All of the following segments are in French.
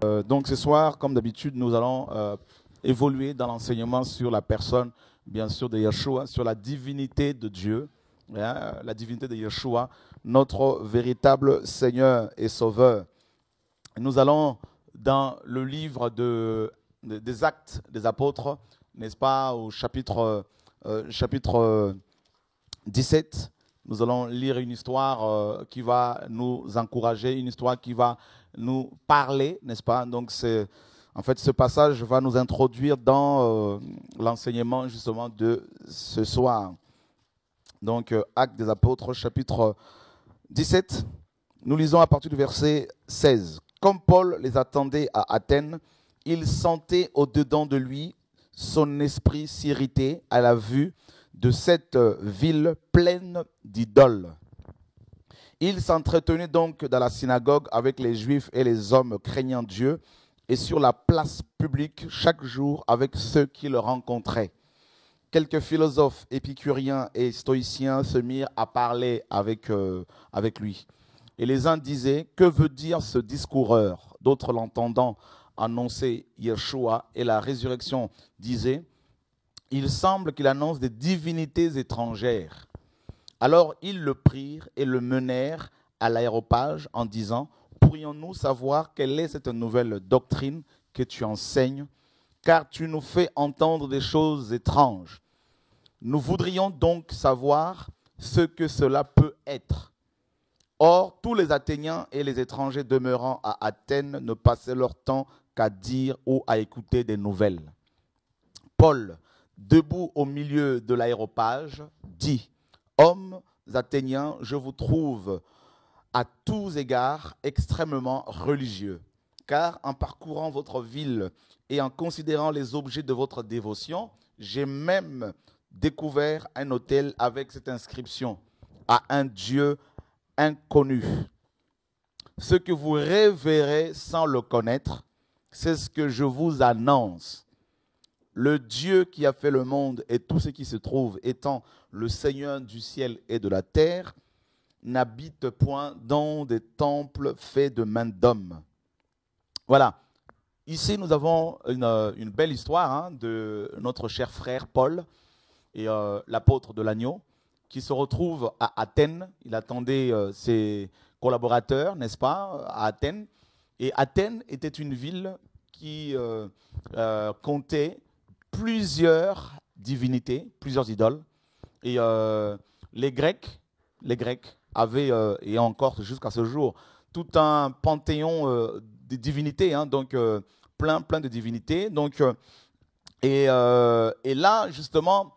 Donc ce soir, comme d'habitude, nous allons évoluer dans l'enseignement sur la personne, bien sûr, de Yeshua, sur la divinité de Dieu, hein, la divinité de Yeshua, notre véritable Seigneur et Sauveur. Nous allons dans le livre des Actes des Apôtres, n'est-ce pas, au chapitre 17. Nous allons lire une histoire qui va nous encourager, une histoire qui va nous parler, n'est-ce pas? Donc, en fait, ce passage va nous introduire dans l'enseignement justement de ce soir. Donc, Actes des Apôtres, chapitre 17. Nous lisons à partir du verset 16. Comme Paul les attendait à Athènes, il sentait au-dedans de lui son esprit s'irriter à la vue de cette ville pleine d'idoles. Il s'entretenait donc dans la synagogue avec les Juifs et les hommes craignant Dieu et sur la place publique chaque jour avec ceux qui le rencontraient. Quelques philosophes épicuriens et stoïciens se mirent à parler avec lui. Et les uns disaient, « Que veut dire ce discoureur ?» D'autres, l'entendant annoncer Yeshua et la résurrection, disaient, « Il semble qu'il annonce des divinités étrangères. » Alors ils le prirent et le menèrent à l'aréopage en disant, « Pourrions-nous savoir quelle est cette nouvelle doctrine que tu enseignes, car tu nous fais entendre des choses étranges. Nous voudrions donc savoir ce que cela peut être. » Or, tous les Athéniens et les étrangers demeurant à Athènes ne passaient leur temps qu'à dire ou à écouter des nouvelles. Paul, debout au milieu de l'aréopage, dit, « Hommes athéniens, je vous trouve à tous égards extrêmement religieux, car en parcourant votre ville et en considérant les objets de votre dévotion, j'ai même découvert un autel avec cette inscription, à un Dieu inconnu. Ce que vous révérez sans le connaître, c'est ce que je vous annonce. Le Dieu qui a fait le monde et tout ce qui se trouve, étant le Seigneur du ciel et de la terre, n'habite point dans des temples faits de mains d'hommes. » Voilà. Ici, nous avons une belle histoire de notre cher frère Paul et l'apôtre de l'agneau, qui se retrouve à Athènes. Il attendait ses collaborateurs, n'est-ce pas, à Athènes. Et Athènes était une ville qui comptait plusieurs divinités, plusieurs idoles. Et les Grecs avaient, et encore jusqu'à ce jour, tout un panthéon de divinités, donc plein de divinités. Donc, et là, justement,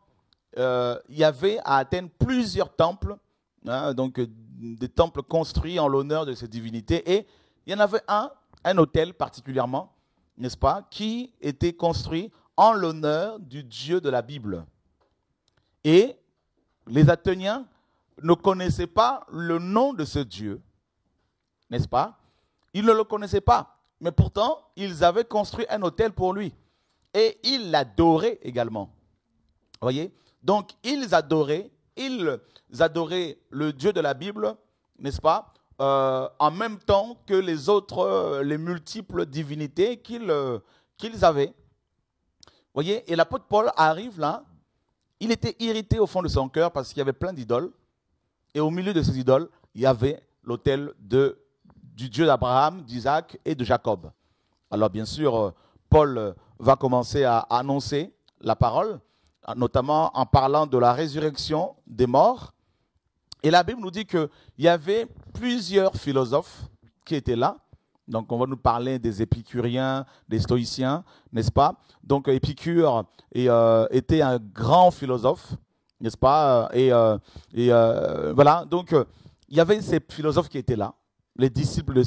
il y avait à Athènes plusieurs temples, donc des temples construits en l'honneur de ces divinités. Et il y en avait un autel particulièrement, n'est-ce pas, qui était construit en l'honneur du Dieu de la Bible. Et les Athéniens ne connaissaient pas le nom de ce Dieu, n'est-ce pas? Ils ne le connaissaient pas, mais pourtant, ils avaient construit un autel pour lui. Et ils l'adoraient également. Vous voyez? Donc, ils adoraient le Dieu de la Bible, n'est-ce pas, en même temps que les autres, les multiples divinités qu'ils avaient. Vous voyez? Et l'apôtre Paul arrive là, il était irrité au fond de son cœur parce qu'il y avait plein d'idoles. Et au milieu de ces idoles, il y avait l'autel du Dieu d'Abraham, d'Isaac et de Jacob. Alors bien sûr, Paul va commencer à annoncer la parole, notamment en parlant de la résurrection des morts. Et la Bible nous dit qu'il y avait plusieurs philosophes qui étaient là. Donc on va nous parler des épicuriens, des stoïciens, n'est-ce pas? Donc Épicure était un grand philosophe, n'est-ce pas? Et voilà, donc il y avait ces philosophes qui étaient là, les disciples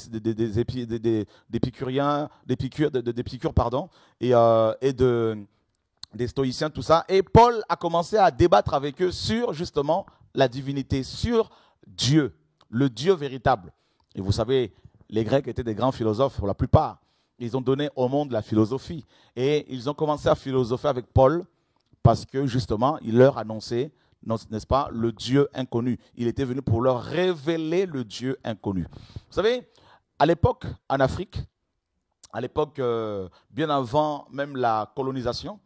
d'Épicuriens, d'Épicure, pardon, et des stoïciens, tout ça. Et Paul a commencé à débattre avec eux sur justement la divinité, sur Dieu, le Dieu véritable. Et vous savez, les Grecs étaient des grands philosophes pour la plupart. Ils ont donné au monde la philosophie. Et ils ont commencé à philosopher avec Paul parce que justement, il leur annonçait, n'est-ce pas, le Dieu inconnu. Il était venu pour leur révéler le Dieu inconnu. Vous savez, à l'époque, en Afrique, à l'époque, bien avant même la colonisation,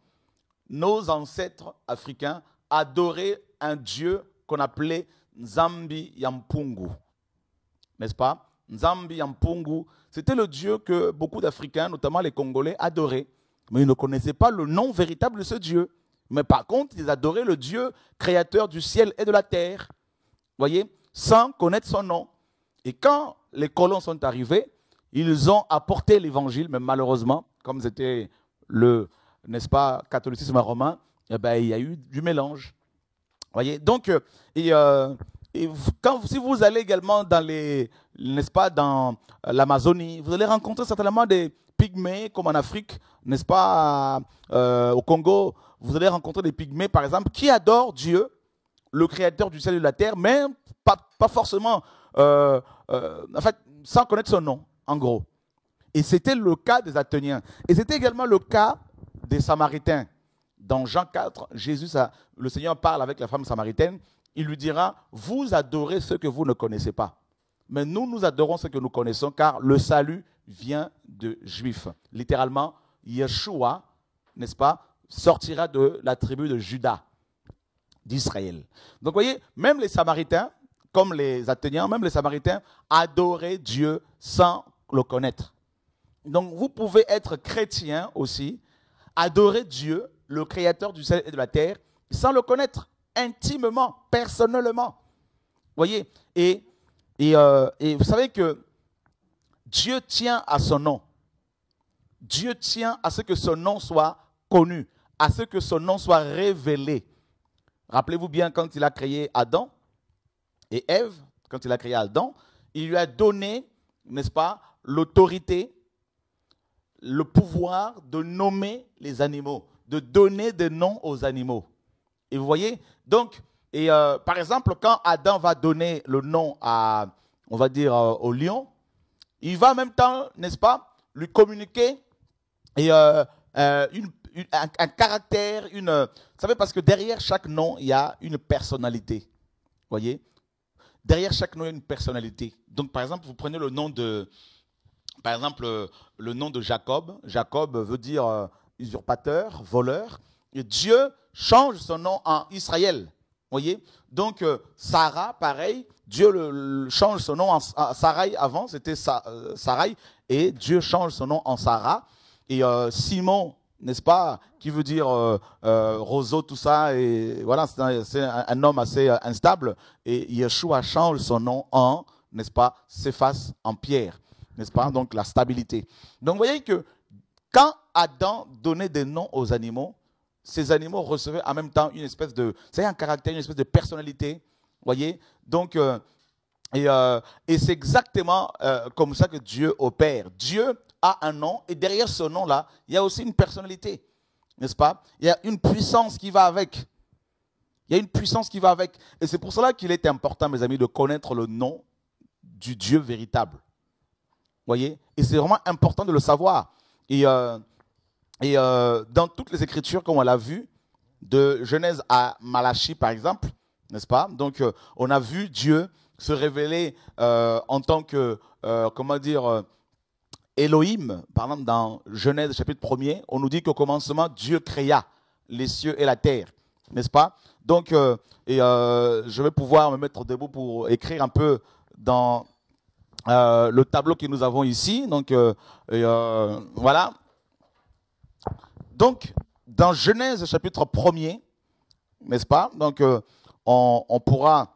nos ancêtres africains adoraient un dieu qu'on appelait Nzambi Yampungu. N'est-ce pas? Nzambi Yampungu, c'était le dieu que beaucoup d'Africains, notamment les Congolais, adoraient. Mais ils ne connaissaient pas le nom véritable de ce dieu. Mais par contre, ils adoraient le Dieu créateur du ciel et de la terre. Voyez, sans connaître son nom. Et quand les colons sont arrivés, ils ont apporté l'évangile, mais malheureusement, comme c'était le, n'est-ce pas, catholicisme romain, eh ben, il y a eu du mélange. Voyez, donc, si vous allez également dans les, n'est-ce pas, dans l'Amazonie, vous allez rencontrer certainement des pygmées, comme en Afrique, n'est-ce pas, au Congo, vous allez rencontrer des pygmées, par exemple, qui adorent Dieu, le créateur du ciel et de la terre, mais pas forcément, en fait, sans connaître son nom, en gros. Et c'était le cas des Athéniens. Et c'était également le cas des Samaritains. Dans Jean 4, le Seigneur parle avec la femme samaritaine. Il lui dira, vous adorez ce que vous ne connaissez pas. Mais nous adorons ce que nous connaissons, car le salut vient de Juifs. Littéralement, Yeshua, n'est-ce pas, sortira de la tribu de Juda, d'Israël. Donc, vous voyez, même les Samaritains, comme les Athéniens, même les Samaritains adoraient Dieu sans le connaître. Donc, vous pouvez être chrétien aussi, adorer Dieu, le créateur du ciel et de la terre, sans le connaître intimement, personnellement. Vous voyez, et vous savez que Dieu tient à son nom. Dieu tient à ce que son nom soit connu, à ce que son nom soit révélé. Rappelez-vous bien quand il a créé Adam et Ève, quand il a créé Adam, il lui a donné, n'est-ce pas, l'autorité, le pouvoir de nommer les animaux, de donner des noms aux animaux. Et vous voyez, donc, par exemple, quand Adam va donner le nom à, on va dire, au lion, il va en même temps, n'est-ce pas, lui communiquer un caractère, vous savez, parce que derrière chaque nom, il y a une personnalité. Vous voyez, derrière chaque nom, il y a une personnalité. Donc, par exemple, vous prenez le nom de, par exemple, le nom de Jacob. Jacob veut dire usurpateur, voleur. Et Dieu change son nom en Israël. Voyez. Donc, Sarah, pareil. Dieu change son nom en Sarai avant, c'était Sarai. Et Dieu change son nom en Sarah. Et Simon, n'est-ce pas, qui veut dire roseau, tout ça. Et voilà, c'est un homme assez instable. Et Yeshua change son nom en, n'est-ce pas, Céphas, en Pierre. N'est-ce pas? Donc la stabilité. Donc vous voyez que quand Adam donnait des noms aux animaux, ces animaux recevaient en même temps une espèce de, c'est un caractère, une espèce de personnalité. Vous voyez? Donc, et c'est exactement comme ça que Dieu opère. Dieu a un nom et derrière ce nom-là, il y a aussi une personnalité. N'est-ce pas? Il y a une puissance qui va avec. Il y a une puissance qui va avec. Et c'est pour cela qu'il est important, mes amis, de connaître le nom du Dieu véritable. Voyez, et c'est vraiment important de le savoir. Et dans toutes les Écritures, comme on l'a vu, de Genèse à Malachie, par exemple, n'est-ce pas? Donc, on a vu Dieu se révéler en tant que, comment dire, Elohim. Par exemple, dans Genèse, chapitre 1er, on nous dit qu'au commencement, Dieu créa les cieux et la terre, n'est-ce pas? Donc, je vais pouvoir me mettre debout pour écrire un peu dans le tableau que nous avons ici. Donc, voilà. Donc, dans Genèse chapitre 1er, n'est-ce pas? Donc, on pourra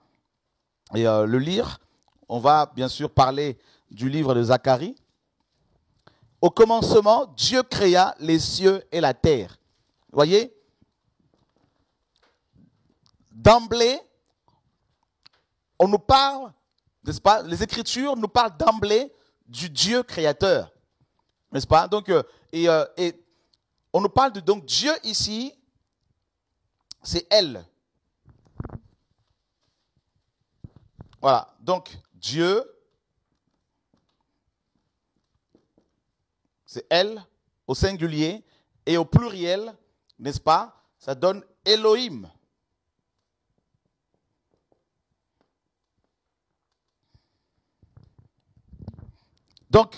le lire. On va bien sûr parler du livre de Zacharie. Au commencement, Dieu créa les cieux et la terre. Vous voyez? D'emblée, on nous parle, n'est-ce pas? Les Écritures nous parlent d'emblée du Dieu créateur, n'est-ce pas? Donc, et on nous parle de donc Dieu ici, c'est elle. Voilà, donc Dieu, c'est elle au singulier et au pluriel, n'est-ce pas? Ça donne Elohim. Donc,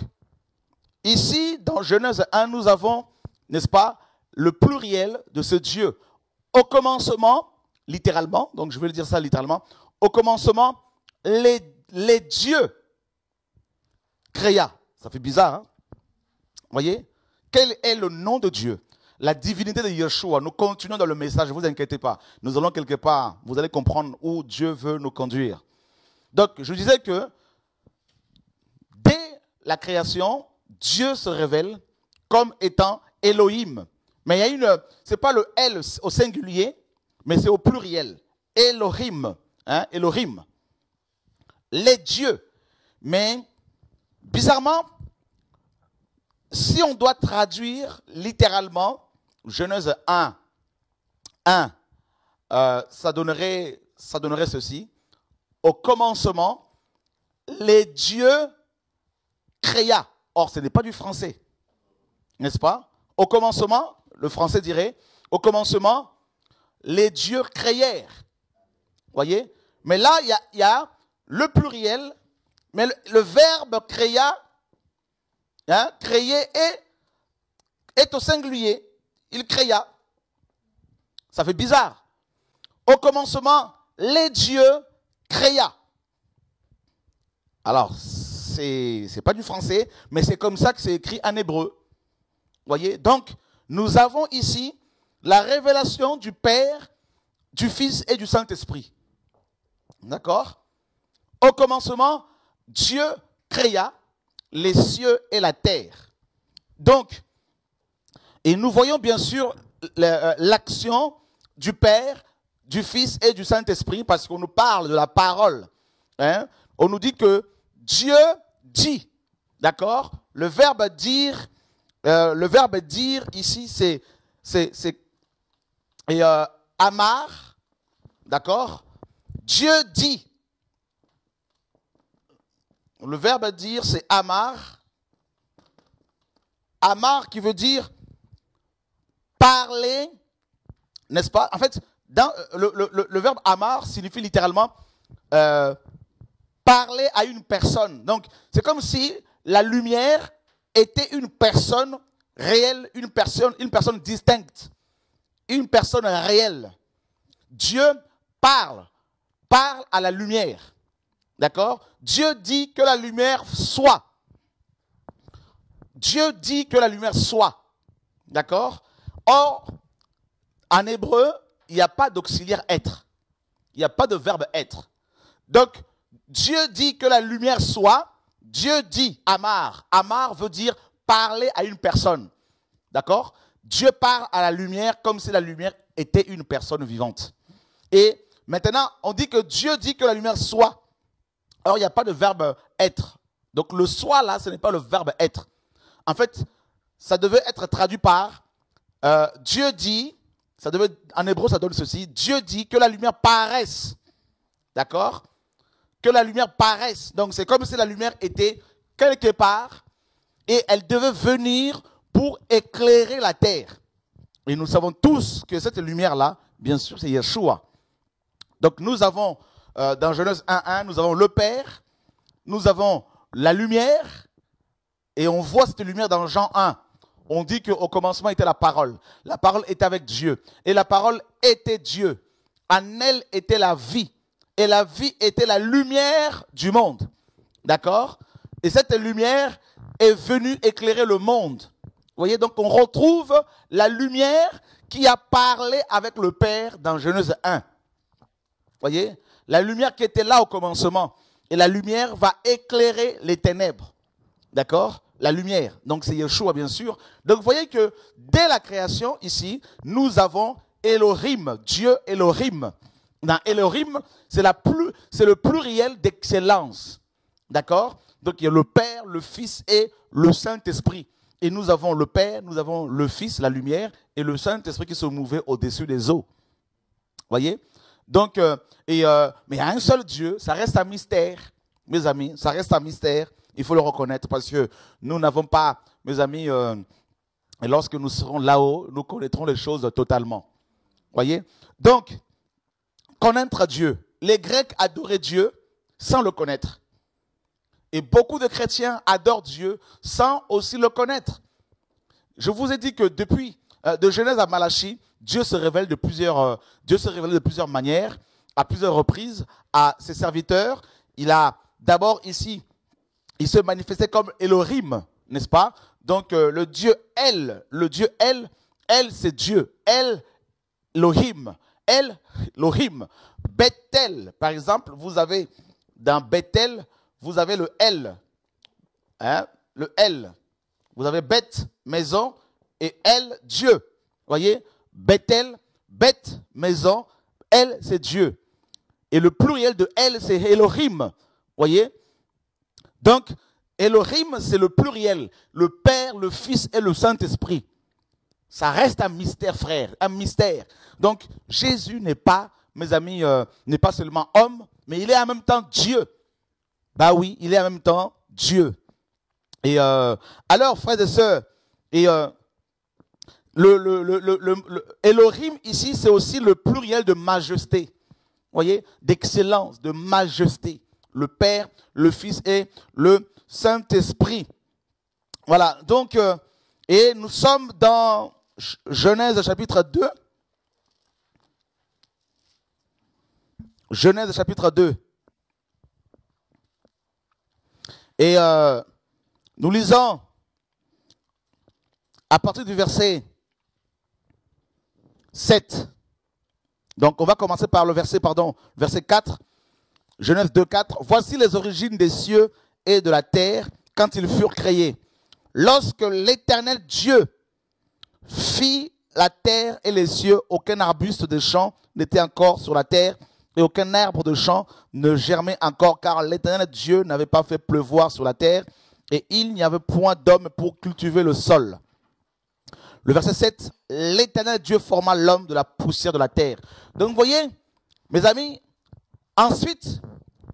ici, dans Genèse 1, nous avons, n'est-ce pas, le pluriel de ce Dieu. Au commencement, littéralement, donc je vais le dire ça littéralement, au commencement, les dieux créa. Ça fait bizarre, hein? Voyez? Quel est le nom de Dieu? La divinité de Yeshua. Nous continuons dans le message, ne vous inquiétez pas. Nous allons quelque part, vous allez comprendre où Dieu veut nous conduire. Donc, je disais que dès la création, Dieu se révèle comme étant Elohim. Mais il y a c'est pas le L au singulier, mais c'est au pluriel. Elohim. Hein? Elohim. Les dieux. Mais, bizarrement, si on doit traduire littéralement Genèse 1, ça donnerait ceci. Au commencement, les dieux créa. Or, ce n'est pas du français. N'est-ce pas? Au commencement, le français dirait, au commencement, les dieux créèrent. Voyez? Mais là, il y a le pluriel, mais le verbe créa, hein, créer est au singulier. Il créa. Ça fait bizarre. Au commencement, les dieux créa. Alors, c'est pas du français, mais c'est comme ça que c'est écrit en hébreu. Voyez? Donc, nous avons ici la révélation du Père, du Fils et du Saint-Esprit. D'accord? Au commencement, Dieu créa les cieux et la terre. Donc, et nous voyons bien sûr l'action du Père, du Fils et du Saint-Esprit, parce qu'on nous parle de la parole. Hein? On nous dit que Dieu dit, d'accord? Le verbe dire ici, c'est amar, d'accord? Dieu dit. Le verbe dire, c'est amar. Amar qui veut dire parler, n'est-ce pas? En fait, dans, le verbe amar signifie littéralement parler à une personne. Donc, c'est comme si la lumière était une personne réelle, une personne distincte, une personne réelle. Dieu parle à la lumière. D'accord? Dieu dit que la lumière soit. Dieu dit que la lumière soit. D'accord? Or, en hébreu, il n'y a pas d'auxiliaire être. Il n'y a pas de verbe être. Donc, Dieu dit que la lumière soit. Dieu dit amar. Amar veut dire parler à une personne. D'accord? Dieu parle à la lumière comme si la lumière était une personne vivante. Et maintenant, on dit que Dieu dit que la lumière soit. Or, il n'y a pas de verbe être. Donc, le soit là, ce n'est pas le verbe être. En fait, ça devait être traduit par Dieu dit, en hébreu, ça donne ceci. Dieu dit que la lumière paraisse. D'accord? Que la lumière paraisse. Donc, c'est comme si la lumière était quelque part et elle devait venir pour éclairer la terre. Et nous savons tous que cette lumière-là, bien sûr, c'est Yeshua. Donc, nous avons, dans Genèse 1.1, nous avons le Père, nous avons la lumière, et on voit cette lumière dans Jean 1. On dit qu'au commencement était la parole. La parole était avec Dieu. Et la parole était Dieu. En elle était la vie. Et la vie était la lumière du monde. D'accord? Et cette lumière est venue éclairer le monde. Vous voyez, donc on retrouve la lumière qui a parlé avec le Père dans Genèse 1. Vous voyez? La lumière qui était là au commencement. Et la lumière va éclairer les ténèbres. D'accord? La lumière. Donc c'est Yeshua, bien sûr. Donc vous voyez que dès la création, ici, nous avons Elohim, Dieu Elohim. Dans Elohim, c'est le pluriel d'excellence. D'accord? Donc il y a le Père, le Fils et le Saint-Esprit. Et nous avons le Père, nous avons le Fils, la lumière, et le Saint-Esprit qui se mouvait au-dessus des eaux. Voyez? Donc, mais il y a un seul Dieu, ça reste un mystère, mes amis, ça reste un mystère, il faut le reconnaître, parce que nous n'avons pas, mes amis, et lorsque nous serons là-haut, nous connaîtrons les choses totalement. Voyez? Donc, connaître Dieu. Les Grecs adoraient Dieu sans le connaître. Et beaucoup de chrétiens adorent Dieu sans aussi le connaître. Je vous ai dit que depuis de Genèse à Malachie, Dieu se révèle de plusieurs manières, à plusieurs reprises à ses serviteurs. Il a d'abord ici, il se manifestait comme Elohim, n'est-ce pas? Donc le Dieu El, c'est Dieu. Elohim, Bethel, par exemple, vous avez dans Bethel, vous avez le El, hein, le El. Vous avez Beth, maison, et El, Dieu. Voyez, Bethel, Beth, maison, El, c'est Dieu. Et le pluriel de El, c'est Elohim. Voyez? Donc, Elohim, c'est le pluriel. Le Père, le Fils et le Saint-Esprit. Ça reste un mystère, frère, un mystère. Donc, Jésus n'est pas, mes amis, n'est pas seulement homme, mais il est en même temps Dieu. Bah oui, il est en même temps Dieu. Et alors, frères et sœurs, et le Elohim ici, c'est aussi le pluriel de majesté. Vous voyez, d'excellence, de majesté. Le Père, le Fils et le Saint-Esprit. Voilà, donc, et nous sommes dans Genèse chapitre 2. Genèse chapitre 2. Et nous lisons à partir du verset 7. Donc on va commencer par le verset 4. Genèse 2, 4. Voici les origines des cieux et de la terre quand ils furent créés. Lorsque l'Éternel Dieu fit la terre et les cieux, aucun arbuste de champ n'était encore sur la terre et aucun arbre de champ ne germait encore, car l'Éternel Dieu n'avait pas fait pleuvoir sur la terre et il n'y avait point d'homme pour cultiver le sol. Le verset 7, l'Éternel Dieu forma l'homme de la poussière de la terre. Donc vous voyez, mes amis, ensuite,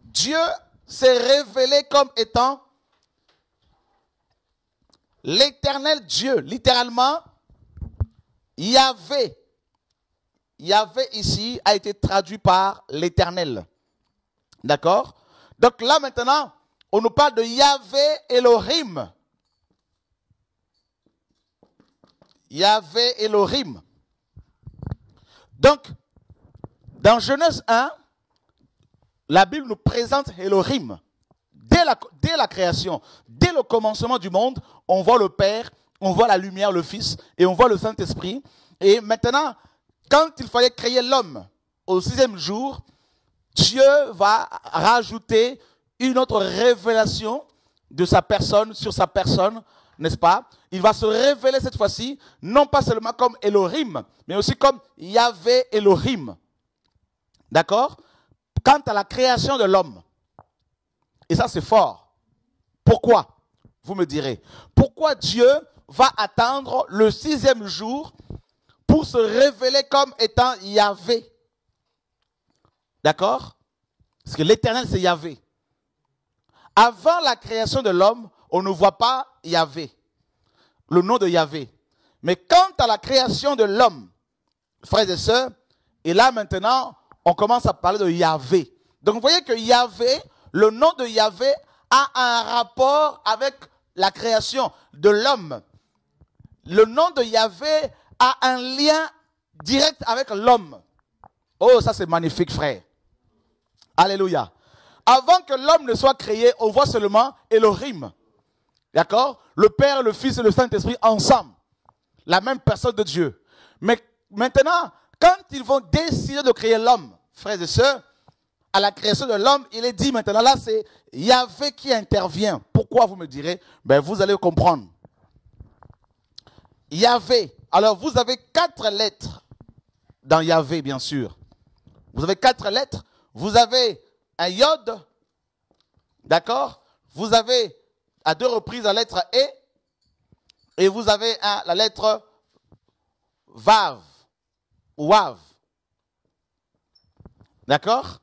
Dieu s'est révélé comme étant l'Éternel Dieu, littéralement, Yahvé. Yahvé ici a été traduit par l'Éternel. D'accord? Donc là maintenant, on nous parle de Yahvé Elohim. Yahvé Elohim. Donc, dans Genèse 1, la Bible nous présente Elohim. Dès la création, dès le commencement du monde, on voit le Père, on voit la lumière, le Fils, et on voit le Saint-Esprit. Et maintenant, quand il fallait créer l'homme au 6e jour, Dieu va rajouter une autre révélation de sa personne, sur sa personne, n'est-ce pas? Il va se révéler cette fois-ci, non pas seulement comme Elohim, mais aussi comme Yahvé Elohim. D'accord? Quant à la création de l'homme, et ça c'est fort. Pourquoi? Vous me direz. Pourquoi Dieu va attendre le 6e jour pour se révéler comme étant Yahvé? D'accord? Parce que l'Éternel c'est Yahvé. Avant la création de l'homme, on ne voit pas Yahvé, le nom de Yahvé. Mais quant à la création de l'homme, frères et sœurs, et là maintenant, on commence à parler de Yahvé. Donc vous voyez que Yahvé, le nom de Yahvé a un rapport avec la création de l'homme. Le nom de Yahvé a un lien direct avec l'homme. Oh, ça c'est magnifique, frère. Alléluia. Avant que l'homme ne soit créé, on voit seulement Elohim. D'accord? Le Père, le Fils et le Saint-Esprit ensemble. La même personne de Dieu. Mais maintenant, quand ils vont décider de créer l'homme, frères et sœurs, à la création de l'homme, il est dit maintenant, là c'est Yahvé qui intervient. Pourquoi vous me direz? Ben vous allez comprendre. Yahvé. Alors vous avez 4 lettres dans Yahvé, bien sûr. Vous avez 4 lettres. Vous avez un Yod. D'accord? Vous avez à 2 reprises la lettre E. Et vous avez la lettre Vav. Ou Wav. D'accord?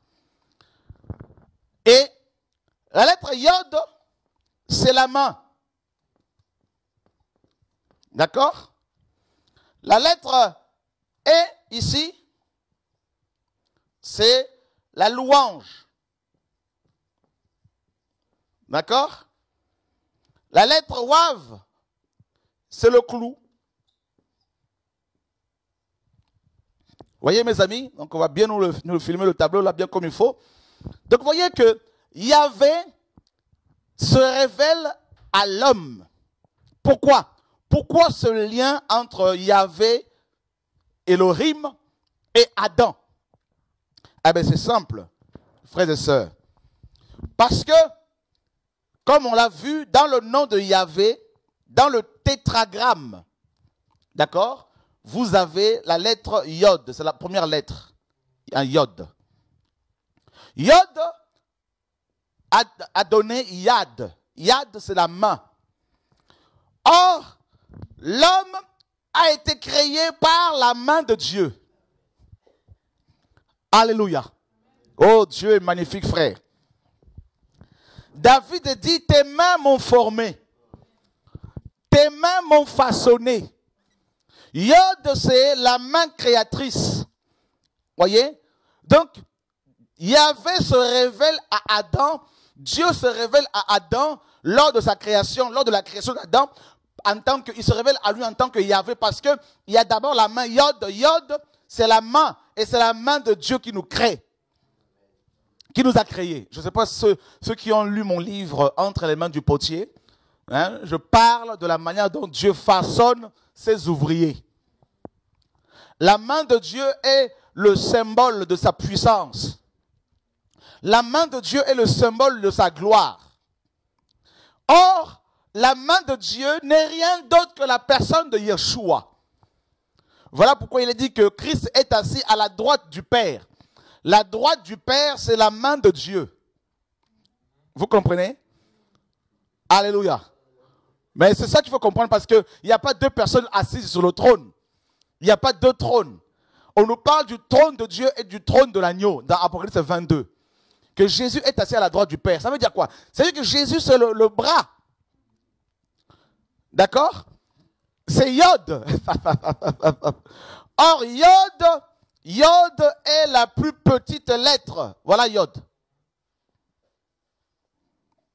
Et la lettre Yod, c'est la main. D'accord? La lettre E, ici, c'est la louange. D'accord? La lettre Wav, c'est le clou. Voyez mes amis, donc on va bien nous filmer le tableau là bien comme il faut. Donc vous voyez que Yahvé se révèle à l'homme. Pourquoi? Pourquoi ce lien entre Yahvé, Elohim et Adam? Eh bien c'est simple, frères et sœurs. Parce que, comme on l'a vu, dans le nom de Yahvé, dans le tétragramme, d'accord, vous avez la lettre Yod, c'est la première lettre, un Yod. Yod a donné Yad. Yad, c'est la main. Or, l'homme a été créé par la main de Dieu. Alléluia. Oh, Dieu est magnifique, frère. David dit, tes mains m'ont formé. Tes mains m'ont façonné. Yod, c'est la main créatrice. Voyez? Donc, Yahvé se révèle à Adam. Dieu se révèle à Adam lors de sa création, lors de la création d'Adam, il se révèle à lui en tant que Yahvé, parce qu'il y a d'abord la main Yod. Yod, c'est la main, et c'est la main de Dieu qui nous crée, qui nous a créés. Je ne sais pas ceux qui ont lu mon livre Entre les mains du potier, hein, je parle de la manière dont Dieu façonne ses ouvriers. La main de Dieu est le symbole de sa puissance. La main de Dieu est le symbole de sa gloire. Or, la main de Dieu n'est rien d'autre que la personne de Yeshua. Voilà pourquoi il est dit que Christ est assis à la droite du Père. La droite du Père, c'est la main de Dieu. Vous comprenez? Alléluia. Mais c'est ça qu'il faut comprendre, parce qu'il n'y a pas deux personnes assises sur le trône. Il n'y a pas deux trônes. On nous parle du trône de Dieu et du trône de l'agneau dans Apocalypse 22. Que Jésus est assis à la droite du Père. Ça veut dire quoi? Ça veut dire que Jésus, c'est le bras. D'accord? C'est Yod. Or, Yod est la plus petite lettre. Voilà Yod.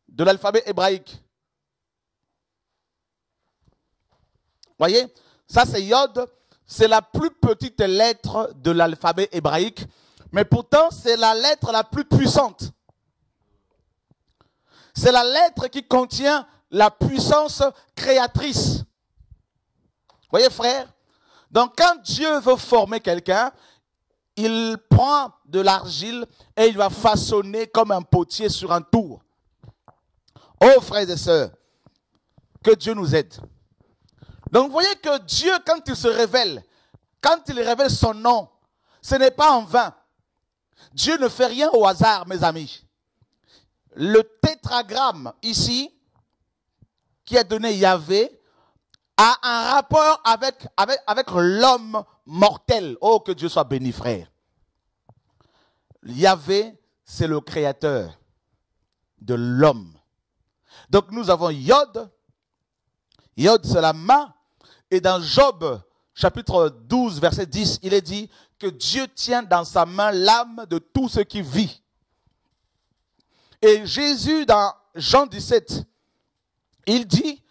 De l'alphabet hébraïque. Voyez? Ça, c'est Yod. C'est la plus petite lettre de l'alphabet hébraïque. Mais pourtant, c'est la lettre la plus puissante. C'est la lettre qui contient la puissance créatrice. Voyez, frère? Donc, quand Dieu veut former quelqu'un, il prend de l'argile et il va façonner comme un potier sur un tour. Oh, frères et sœurs, que Dieu nous aide. Donc, vous voyez que Dieu, quand il se révèle, quand il révèle son nom, ce n'est pas en vain. Dieu ne fait rien au hasard, mes amis. Le tétragramme ici, qui a donné Yahvé, a un rapport avec l'homme mortel. Oh, que Dieu soit béni, frère. Yahvé, c'est le créateur de l'homme. Donc nous avons Yod. Yod, c'est la main. Et dans Job, chapitre 12, verset 10, il est dit que Dieu tient dans sa main l'âme de tout ce qui vit. Et Jésus, dans Jean 17, il dit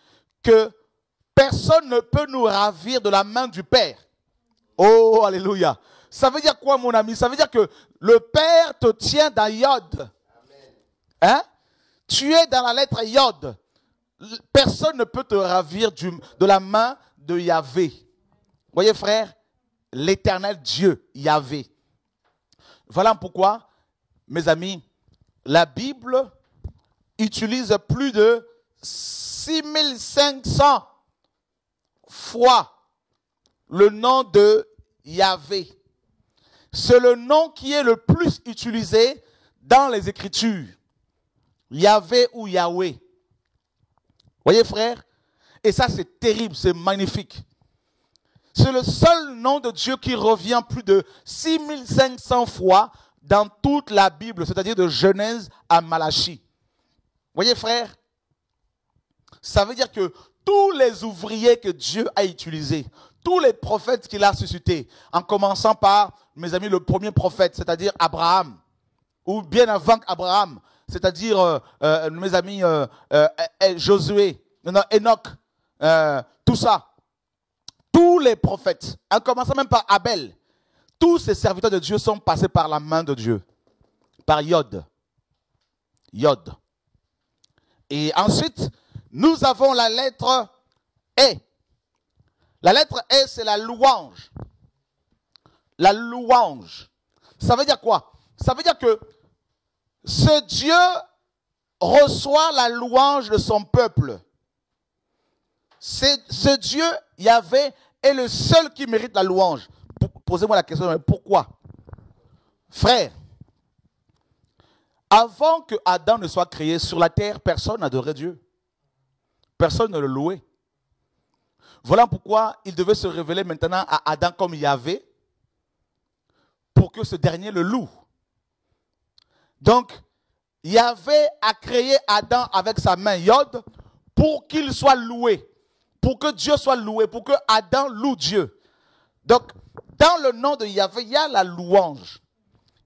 que personne ne peut nous ravir de la main du Père. Oh, alléluia. Ça veut dire quoi, mon ami? Ça veut dire que le Père te tient dans Yod. Hein? Tu es dans la lettre Yod. Personne ne peut te ravir de la main de Yahvé. Voyez, frère, l'éternel Dieu, Yahvé. Voilà pourquoi, mes amis, la Bible utilise plus de 6500 fois le nom de Yahvé. C'est le nom qui est le plus utilisé dans les Écritures. Yahvé ou Yahweh. Voyez, frère? Et ça, c'est terrible, c'est magnifique. C'est le seul nom de Dieu qui revient plus de 6500 fois dans toute la Bible, c'est-à-dire de Genèse à Malachie. Voyez, frère? Ça veut dire que tous les ouvriers que Dieu a utilisés, tous les prophètes qu'il a suscités, en commençant par, mes amis, le premier prophète, c'est-à-dire Abraham, ou bien avant Abraham, c'est-à-dire mes amis Josué, Enoch, tout ça. Tous les prophètes, en commençant même par Abel, tous ces serviteurs de Dieu sont passés par la main de Dieu, par Yod. Yod. Et ensuite, nous avons la lettre E. La lettre E, c'est la louange. La louange. Ça veut dire quoi? Ça veut dire que ce Dieu reçoit la louange de son peuple. Ce Dieu, Yahvé, est le seul qui mérite la louange. Posez-moi la question, pourquoi? Frère, avant que Adam ne soit créé sur la terre, personne n'adorait Dieu. Personne ne le louait. Voilà pourquoi il devait se révéler maintenant à Adam comme Yahvé, pour que ce dernier le loue. Donc, Yahvé a créé Adam avec sa main Yod pour qu'il soit loué, pour que Dieu soit loué, pour que Adam loue Dieu. Donc, dans le nom de Yahvé, il y a la louange.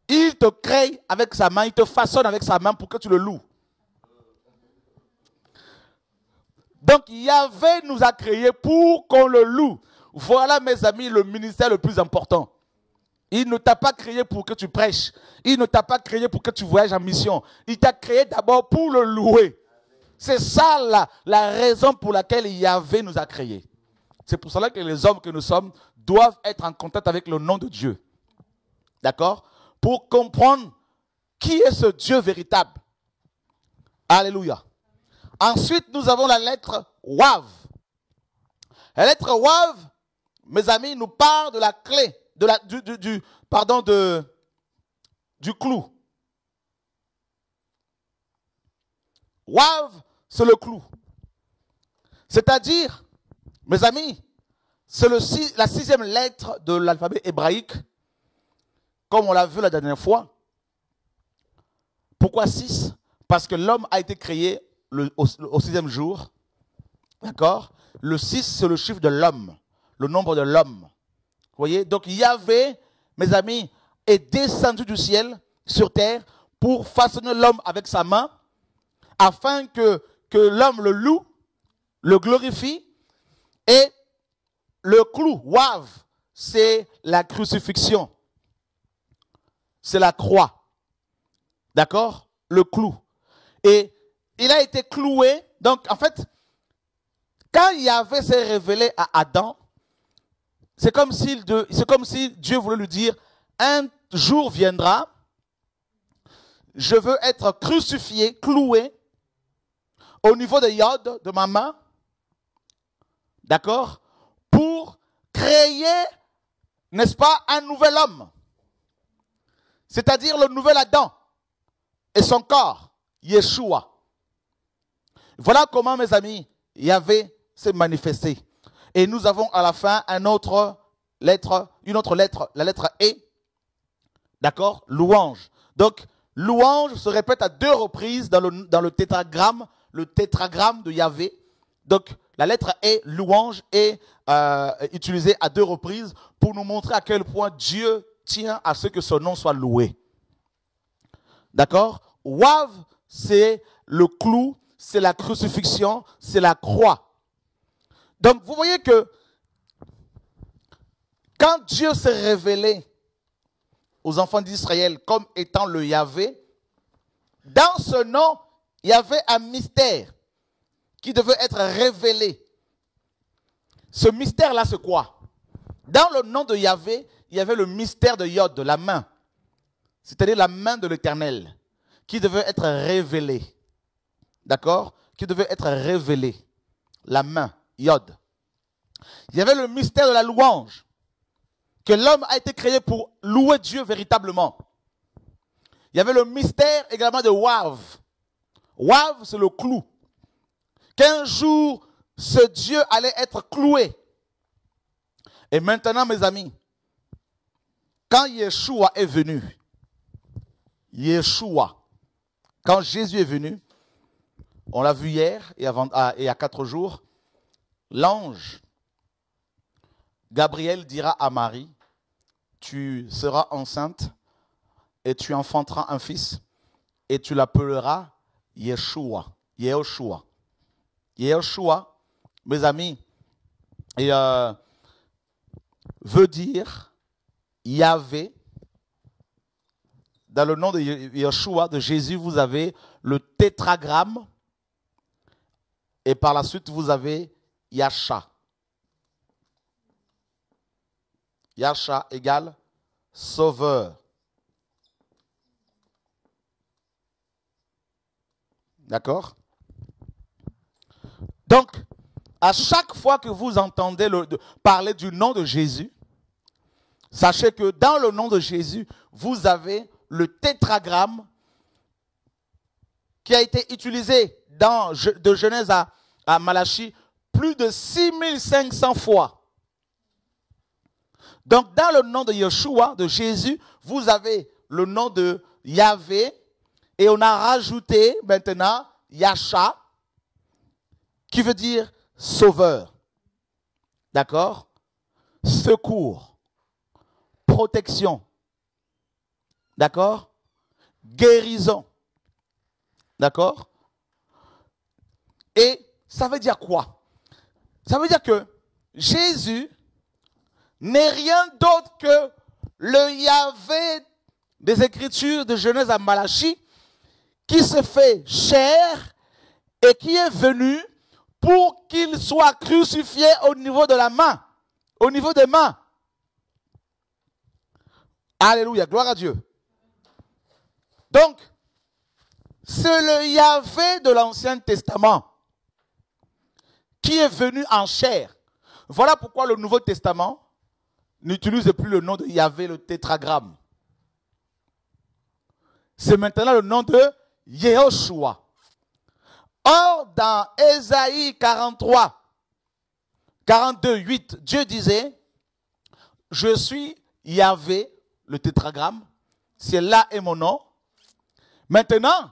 Il te crée avec sa main, il te façonne avec sa main pour que tu le loues. Donc, Yahvé nous a créés pour qu'on le loue. Voilà, mes amis, le ministère le plus important. Il ne t'a pas créé pour que tu prêches. Il ne t'a pas créé pour que tu voyages en mission. Il t'a créé d'abord pour le louer. C'est ça la raison pour laquelle Yahvé nous a créés. C'est pour cela que les hommes que nous sommes doivent être en contact avec le nom de Dieu. D'accord? Pour comprendre qui est ce Dieu véritable. Alléluia. Ensuite, nous avons la lettre Wav. La lettre Wav, mes amis, nous parle de la clé, du clou. Wav, c'est le clou. C'est-à-dire, mes amis, c'est la 6e lettre de l'alphabet hébraïque, comme on l'a vu la dernière fois. Pourquoi 6? Parce que l'homme a été créé au 6e jour. D'accord? Le 6, c'est le chiffre de l'homme, le nombre de l'homme. Vous voyez? Donc Yahvé, mes amis, est descendu du ciel sur terre pour façonner l'homme avec sa main, afin que l'homme le loue, le glorifie. Et le clou, Wav, c'est la crucifixion. C'est la croix. D'accord? Le clou. Et il a été cloué. Donc, en fait, quand Yahvé s'est révélé à Adam, c'est comme si Dieu voulait lui dire, un jour viendra, je veux être crucifié, cloué, au niveau de Yod, de ma main, d'accord, pour créer, n'est-ce pas, un nouvel homme. C'est-à-dire le nouvel Adam et son corps, Yeshua. Voilà comment, mes amis, Yahvé s'est manifesté. Et nous avons à la fin une autre lettre, la lettre E. D'accord? Louange. Donc, louange se répète à 2 reprises dans le tétragramme de Yahvé. Donc, la lettre E, louange, est utilisée à 2 reprises pour nous montrer à quel point Dieu tient à ce que son nom soit loué. D'accord? Wav, c'est le clou, c'est la crucifixion, c'est la croix. Donc, vous voyez que quand Dieu s'est révélé aux enfants d'Israël comme étant le Yahvé, dans ce nom, il y avait un mystère qui devait être révélé. Ce mystère-là, c'est quoi? Dans le nom de Yahvé, il y avait le mystère de Yod, de la main. C'est-à-dire la main de l'Éternel, qui devait être révélée. D'accord? Qui devait être révélée. La main, Yod. Il y avait le mystère de la louange. Que l'homme a été créé pour louer Dieu véritablement. Il y avait le mystère également de Wav. Wav, c'est le clou. Qu'un jour, ce Dieu allait être cloué. Et maintenant, mes amis, quand Yeshua est venu, quand Jésus est venu, on l'a vu hier et il y a 4 jours, l'ange Gabriel dira à Marie, tu seras enceinte et tu enfanteras un fils et tu l'appelleras Yeshua. Yeshua. Yeshua, mes amis, veut dire Yahvé. Dans le nom de Yeshua, de Jésus, vous avez le tétragramme. Et par la suite, vous avez Yasha. Yasha égale sauveur. D'accord? Donc, à chaque fois que vous entendez parler du nom de Jésus, sachez que dans le nom de Jésus, vous avez le tétragramme qui a été utilisé de Genèse à Malachie plus de 6500 fois. Donc, dans le nom de Yeshua, de Jésus, vous avez le nom de Yahvé et on a rajouté maintenant Yasha, qui veut dire sauveur. D'accord? Secours. Protection. D'accord? Guérison. D'accord? Et ça veut dire quoi? Ça veut dire que Jésus n'est rien d'autre que le Yahvé des Écritures de Genèse à Malachie qui se fait chair et qui est venu pour qu'il soit crucifié au niveau de la main, au niveau des mains. Alléluia, gloire à Dieu. Donc, c'est le Yahvé de l'Ancien Testament qui est venu en chair. Voilà pourquoi le Nouveau Testament n'utilise plus le nom de Yahvé, le tétragramme. C'est maintenant le nom de Yehoshua. Or, dans Ésaïe 43, 42, 8, Dieu disait, je suis Yahvé, le tétragramme, c'est là est mon nom. Maintenant,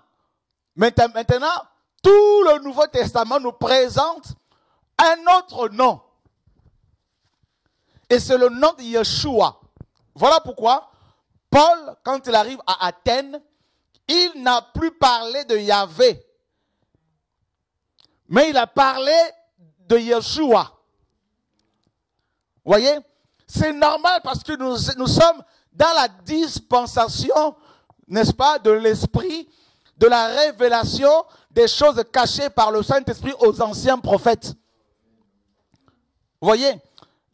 tout le Nouveau Testament nous présente un autre nom. Et c'est le nom de Yeshua. Voilà pourquoi Paul, quand il arrive à Athènes, il n'a plus parlé de Yahvé. Mais il a parlé de Yeshua. Vous voyez? C'est normal parce que nous sommes dans la dispensation, n'est-ce pas, de l'esprit, de la révélation des choses cachées par le Saint-Esprit aux anciens prophètes. Vous voyez?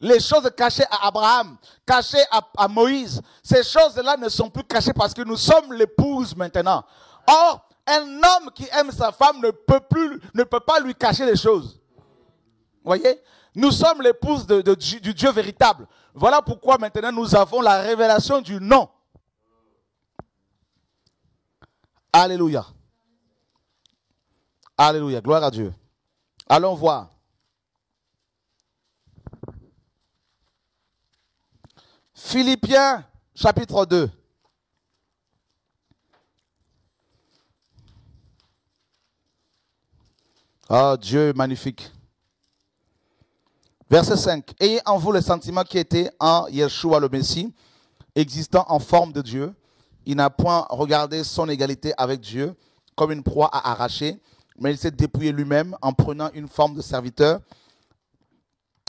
Les choses cachées à Abraham, cachées à Moïse, ces choses-là ne sont plus cachées parce que nous sommes l'épouse maintenant. Or, un homme qui aime sa femme ne peut pas lui cacher les choses. Vous voyez? Nous sommes l'épouse du Dieu véritable. Voilà pourquoi maintenant nous avons la révélation du nom. Alléluia. Alléluia. Gloire à Dieu. Allons voir. Philippiens, chapitre 2. Oh, Dieu magnifique. Verset 5. Ayez en vous le sentiment qui était en Yeshua le Messie, existant en forme de Dieu. Il n'a point regardé son égalité avec Dieu comme une proie à arracher, mais il s'est dépouillé lui-même en prenant une forme de serviteur.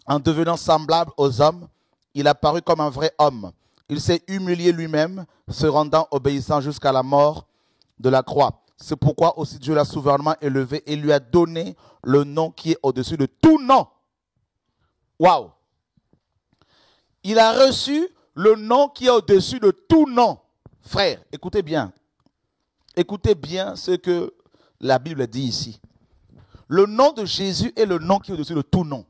En devenant semblable aux hommes, il a paru comme un vrai homme. Il s'est humilié lui-même, se rendant obéissant jusqu'à la mort de la croix. C'est pourquoi aussi Dieu l'a souverainement élevé et lui a donné le nom qui est au-dessus de tout nom. Waouh! Il a reçu le nom qui est au-dessus de tout nom. Frère, écoutez bien. Écoutez bien ce que la Bible dit ici. Le nom de Jésus est le nom qui est au-dessus de tout nom.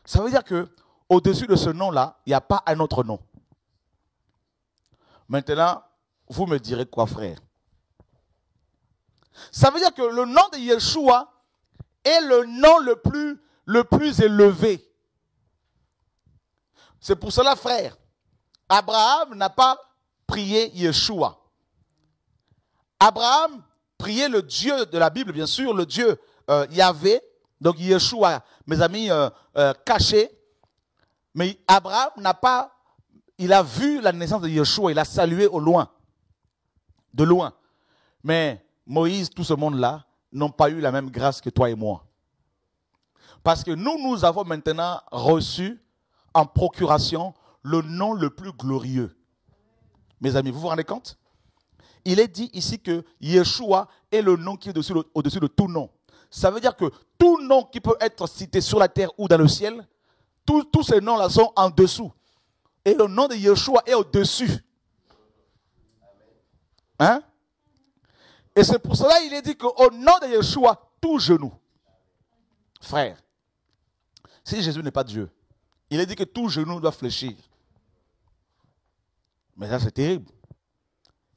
Ça veut dire que au-dessus de ce nom-là, il n'y a pas un autre nom. Maintenant, vous me direz quoi, frère? Ça veut dire que le nom de Yeshua est le nom le plus élevé. C'est pour cela, frère, Abraham n'a pas prié Yeshua. Abraham priait le Dieu de la Bible, bien sûr, le Dieu Yahvé, donc Yeshua, mes amis, caché. Mais Abraham il a vu la naissance de Yeshua, il a salué au loin, de loin. Mais Moïse, tout ce monde-là, n'ont pas eu la même grâce que toi et moi. Parce que nous avons maintenant reçu en procuration le nom le plus glorieux. Mes amis, vous vous rendez compte? Il est dit ici que Yeshua est le nom qui est au-dessus de tout nom. Ça veut dire que tout nom qui peut être cité sur la terre ou dans le ciel, tous ces noms-là sont en dessous. Et le nom de Yeshua est au-dessus. Hein? Et c'est pour cela qu'il est dit qu'au nom de Yeshua, tout genou. Frère, si Jésus n'est pas Dieu, il est dit que tout genou doit fléchir. Mais ça, c'est terrible.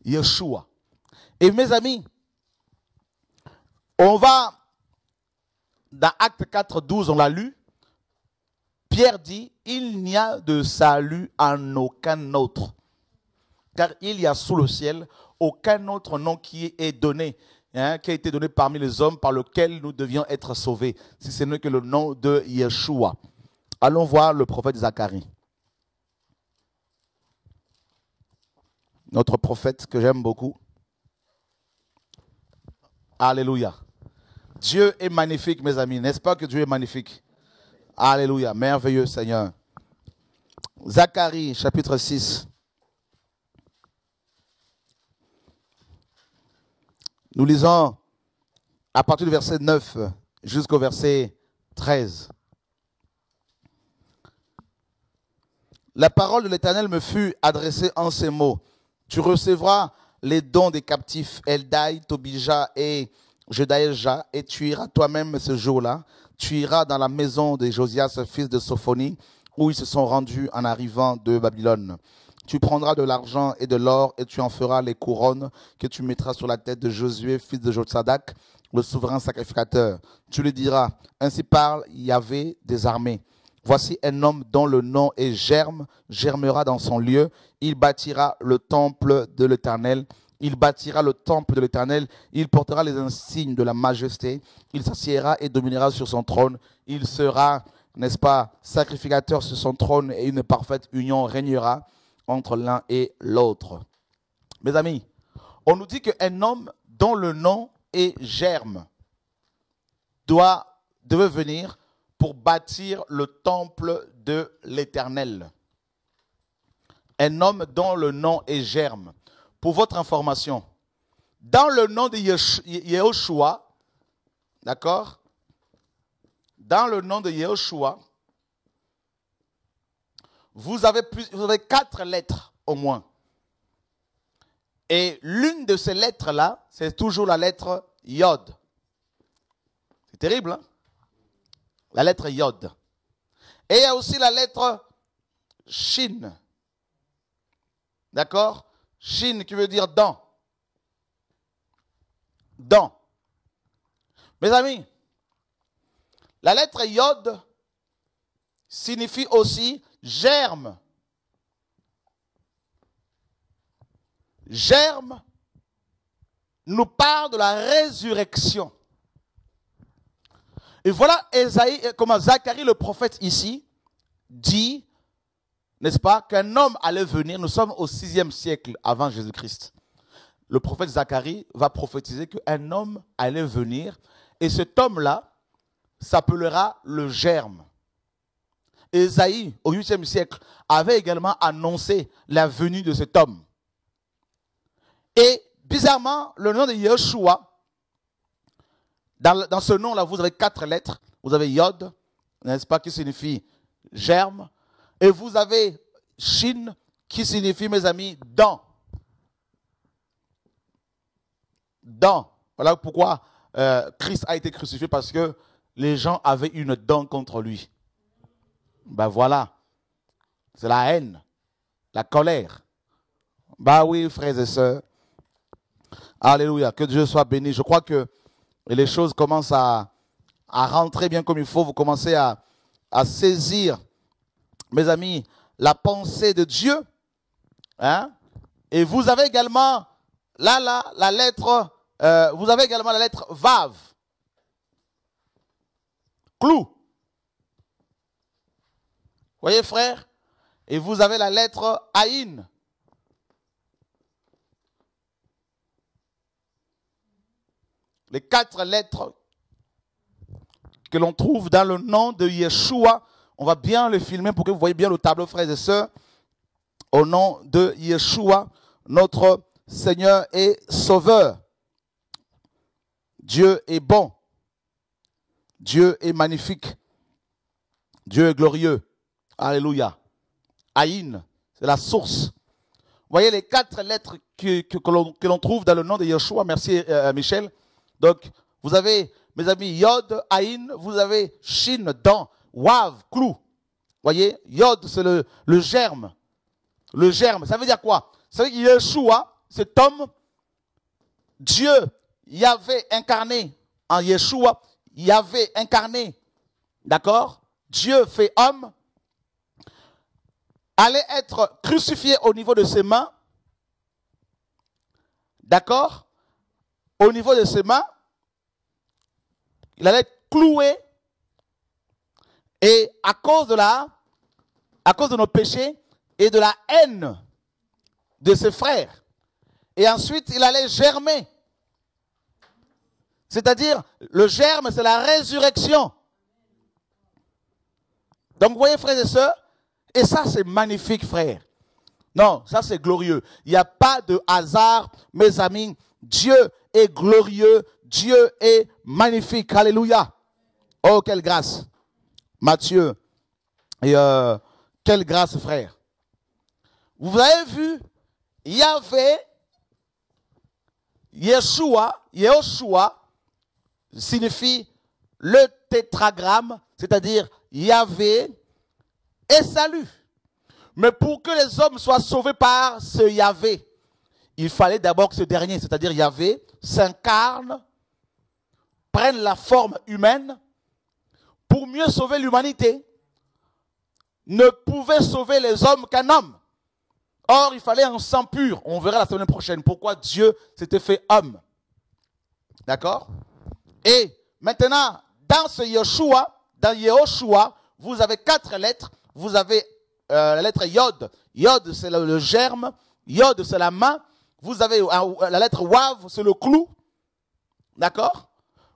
Yeshua. Et mes amis, on va, dans Acte 4, 12, on l'a lu, Pierre dit, il n'y a de salut en aucun autre. Car il y a sous le ciel aucun autre nom qui est donné, qui a été donné parmi les hommes par lequel nous devions être sauvés, si ce n'est que le nom de Yeshua. Allons voir le prophète Zacharie. Notre prophète que j'aime beaucoup. Alléluia. Dieu est magnifique, mes amis. N'est-ce pas que Dieu est magnifique? Alléluia. Merveilleux Seigneur. Zacharie, chapitre 6. Nous lisons à partir du verset 9 jusqu'au verset 13. La parole de l'Éternel me fut adressée en ces mots. Tu recevras les dons des captifs Eldai, Tobija et Jedaïja, et tu iras toi-même ce jour-là. Tu iras dans la maison de Josias, fils de Sophonie, où ils se sont rendus en arrivant de Babylone. Tu prendras de l'argent et de l'or, et tu en feras les couronnes que tu mettras sur la tête de Josué, fils de Jotsadak, le souverain sacrificateur. Tu lui diras, ainsi parle Yahvé des armées. Voici un homme dont le nom est Germe, germera dans son lieu. Il bâtira le temple de l'Éternel. Il bâtira le temple de l'Éternel. Il portera les insignes de la majesté. Il s'assiera et dominera sur son trône. Il sera, n'est-ce pas, sacrificateur sur son trône et une parfaite union régnera entre l'un et l'autre. Mes amis, on nous dit qu'un homme dont le nom est Germe devait venir pour bâtir le temple de l'Éternel. Un homme dont le nom est Germe. Pour votre information, dans le nom de Yehoshua, d'accord? Dans le nom de Yehoshua, vous avez 4 lettres au moins. Et l'une de ces lettres-là, c'est toujours la lettre Yod. C'est terrible, hein? La lettre Yod. Et il y a aussi la lettre Shin. D'accord? Shin qui veut dire dans. Dans. Mes amis, la lettre Yod signifie aussi germe. Germe nous parle de la résurrection. Et voilà comment Zacharie le prophète ici dit, n'est-ce pas, qu'un homme allait venir. Nous sommes au 6e siècle avant Jésus-Christ. Le prophète Zacharie va prophétiser qu'un homme allait venir et cet homme-là s'appellera le Germe. Ésaïe, au 8e siècle, avait également annoncé la venue de cet homme. Et bizarrement, le nom de Yeshua, dans ce nom-là, vous avez 4 lettres. Vous avez Yod, n'est-ce pas, qui signifie germe. Et vous avez Shin, qui signifie, mes amis, dent. Dent. Voilà pourquoi Christ a été crucifié, parce que les gens avaient une dent contre lui. Ben voilà. C'est la haine, la colère. Ben oui, frères et sœurs. Alléluia. Que Dieu soit béni. Je crois que les choses commencent à rentrer bien comme il faut. Vous commencez à saisir, mes amis, la pensée de Dieu. Hein? Et vous avez également, la lettre, vous avez également la lettre Vav. Clou. Voyez, frère? Et vous avez la lettre Aïn. les 4 lettres que l'on trouve dans le nom de Yeshua. On va bien le filmer pour que vous voyez bien le tableau, frères et sœurs. Au nom de Yeshua, notre Seigneur et Sauveur. Dieu est bon. Dieu est magnifique. Dieu est glorieux. Alléluia. Aïn, c'est la source. Vous voyez les 4 lettres que l'on trouve dans le nom de Yeshua. Merci Michel. Donc, vous avez, mes amis, Yod, Aïn, vous avez Shin, Dan, Wav, Clou. Voyez, Yod, c'est le germe. Le germe, ça veut dire quoi? Ça veut dire que Yeshua, cet homme, Dieu, Yahvé incarné en Yeshua, Yahvé incarné, d'accord? Dieu fait homme, allait être crucifié au niveau de ses mains, d'accord? Au niveau de ses mains, il allait être cloué, et à cause de nos péchés et de la haine de ses frères, et ensuite il allait germer. C'est-à-dire, le germe, c'est la résurrection. Donc, vous voyez, frères et sœurs, et ça, c'est magnifique, frère. Non, ça, c'est glorieux. Il n'y a pas de hasard, mes amis. Dieu est glorieux. Dieu est magnifique. Alléluia. Oh, quelle grâce. Matthieu. Et quelle grâce, frère. Vous avez vu, Yahvé, Yeshua, signifie le tétragramme, c'est-à-dire Yahvé et salut. Mais pour que les hommes soient sauvés par ce Yahvé, il fallait d'abord que ce dernier, c'est-à-dire Yahvé, s'incarne, prenne la forme humaine pour mieux sauver l'humanité. Ne pouvait sauver les hommes qu'un homme. Or, il fallait un sang pur. On verra la semaine prochaine pourquoi Dieu s'était fait homme. D'accord? Et maintenant, dans ce Yeshua, dans Yehoshua, vous avez 4 lettres. Vous avez la lettre Yod. Yod, c'est le germe. Yod, c'est la main. Vous avez la lettre Wav, c'est le clou. D'accord?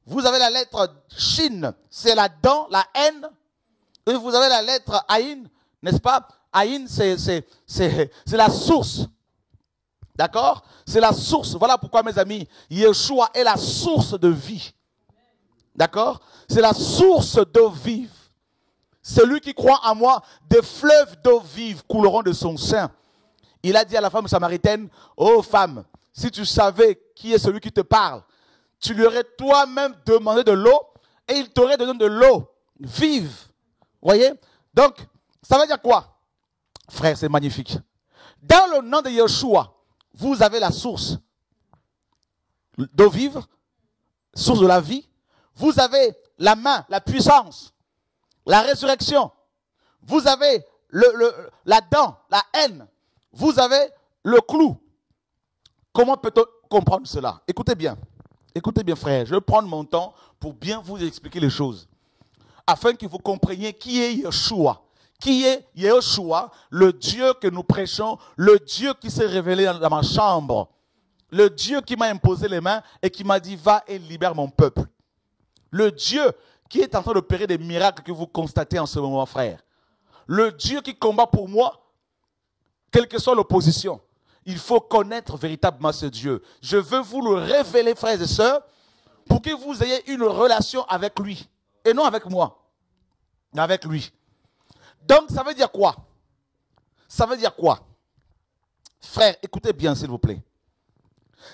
Vous avez la lettre Shin, c'est la dent, la haine. Et vous avez la lettre Aïn, n'est-ce pas? Aïn, c'est la source. D'accord? C'est la source. Voilà pourquoi, mes amis, Yeshua est la source de vie. D'accord? C'est la source d'eau vive. Celui qui croit en moi, des fleuves d'eau vive couleront de son sein. Il a dit à la femme samaritaine, ô femme, si tu savais qui est celui qui te parle, tu lui aurais toi-même demandé de l'eau et il t'aurait donné de l'eau vive. Vous voyez? Donc, ça veut dire quoi? Frère, c'est magnifique. Dans le nom de Yeshua, vous avez la source d'eau vive, source de la vie. Vous avez la main, la puissance, la résurrection. Vous avez la dent, la haine. Vous avez le clou. Comment peut-on comprendre cela? Écoutez bien, frère. Je vais prendre mon temps pour bien vous expliquer les choses. Afin que vous compreniez qui est Yeshua. Qui est Yeshua, le Dieu que nous prêchons, le Dieu qui s'est révélé dans ma chambre. Le Dieu qui m'a imposé les mains et qui m'a dit, va et libère mon peuple. Le Dieu qui est en train d'opérer des miracles que vous constatez en ce moment, frère. Le Dieu qui combat pour moi, quelle que soit l'opposition. Il faut connaître véritablement ce Dieu. Je veux vous le révéler, frères et sœurs, pour que vous ayez une relation avec lui. Et non avec moi. Mais avec lui. Donc, ça veut dire quoi? Ça veut dire quoi? Frère, écoutez bien, s'il vous plaît.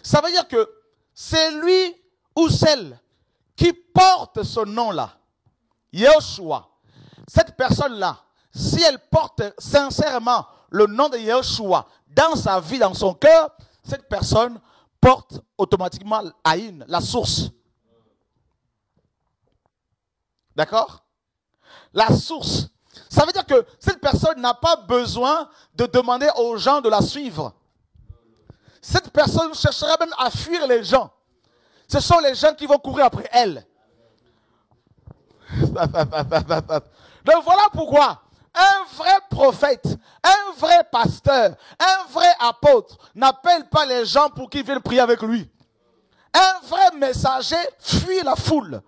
Ça veut dire que c'est lui ou celle qui porte ce nom-là, Yeshua, cette personne-là, si elle porte sincèrement le nom de Yeshua dans sa vie, dans son cœur, cette personne porte automatiquement Aïn, la source. D'accord? La source. Ça veut dire que cette personne n'a pas besoin de demander aux gens de la suivre. Cette personne cherchera même à fuir les gens. Ce sont les gens qui vont courir après elle. Donc voilà pourquoi un vrai prophète, un vrai pasteur, un vrai apôtre n'appelle pas les gens pour qu'ils viennent prier avec lui. Un vrai messager fuit la foule.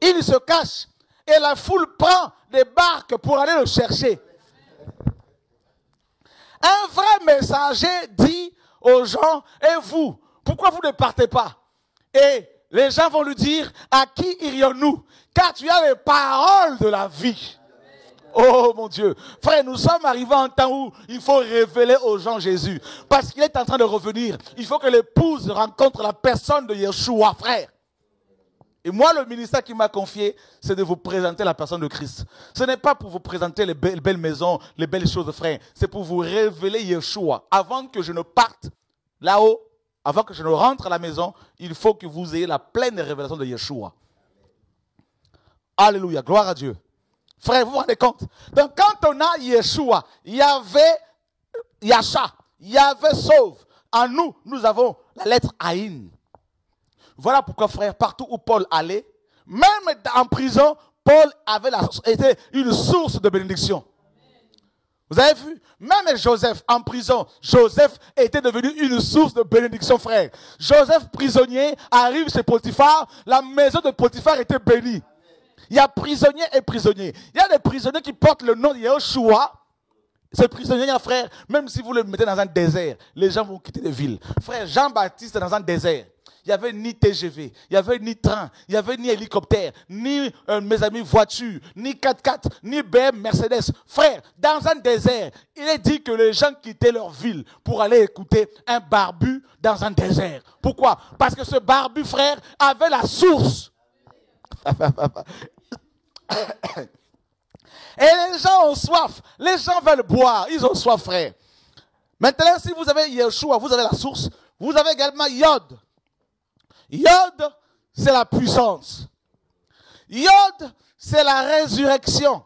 Il se cache et la foule prend des barques pour aller le chercher. Un vrai messager dit aux gens, et vous, pourquoi vous ne partez pas? Et les gens vont lui dire, à qui irions-nous? Car tu as les paroles de la vie. Oh mon Dieu. Frère, nous sommes arrivés à un temps où il faut révéler aux gens Jésus. Parce qu'il est en train de revenir. Il faut que l'épouse rencontre la personne de Yeshua, frère. Et moi, le ministère qui m'a confié, c'est de vous présenter la personne de Christ. Ce n'est pas pour vous présenter les belles maisons, les belles choses, frère. C'est pour vous révéler Yeshua. Avant que je ne parte là-haut, avant que je ne rentre à la maison, il faut que vous ayez la pleine révélation de Yeshua. Alléluia, gloire à Dieu. Frère, vous vous rendez compte? Donc quand on a Yeshua, il y avait Yasha, il y avait Sauve. En nous, nous avons la lettre Aïn. Voilà pourquoi, frère, partout où Paul allait, même en prison, Paul était une source de bénédiction. Vous avez vu? Même Joseph en prison, Joseph était devenu une source de bénédiction, frère. Joseph prisonnier arrive chez Potiphar, la maison de Potiphar était bénie. Il y a prisonniers et prisonniers. Il y a des prisonniers qui portent le nom de Yeshua. Ces prisonniers, frère, même si vous le mettez dans un désert, les gens vont quitter les villes. Frère, Jean-Baptiste dans un désert. Il n'y avait ni TGV, il n'y avait ni train, il n'y avait ni hélicoptère, ni, mes amis, voiture, ni 4x4, ni BM, Mercedes. Frère, dans un désert, il est dit que les gens quittaient leur ville pour aller écouter un barbu dans un désert. Pourquoi? Parce que ce barbu, frère, avait la source. Et les gens ont soif. Les gens veulent boire. Ils ont soif, frère. Maintenant, si vous avez Yeshua, vous avez la source. Vous avez également Yod. Yod, c'est la puissance. Yod, c'est la résurrection.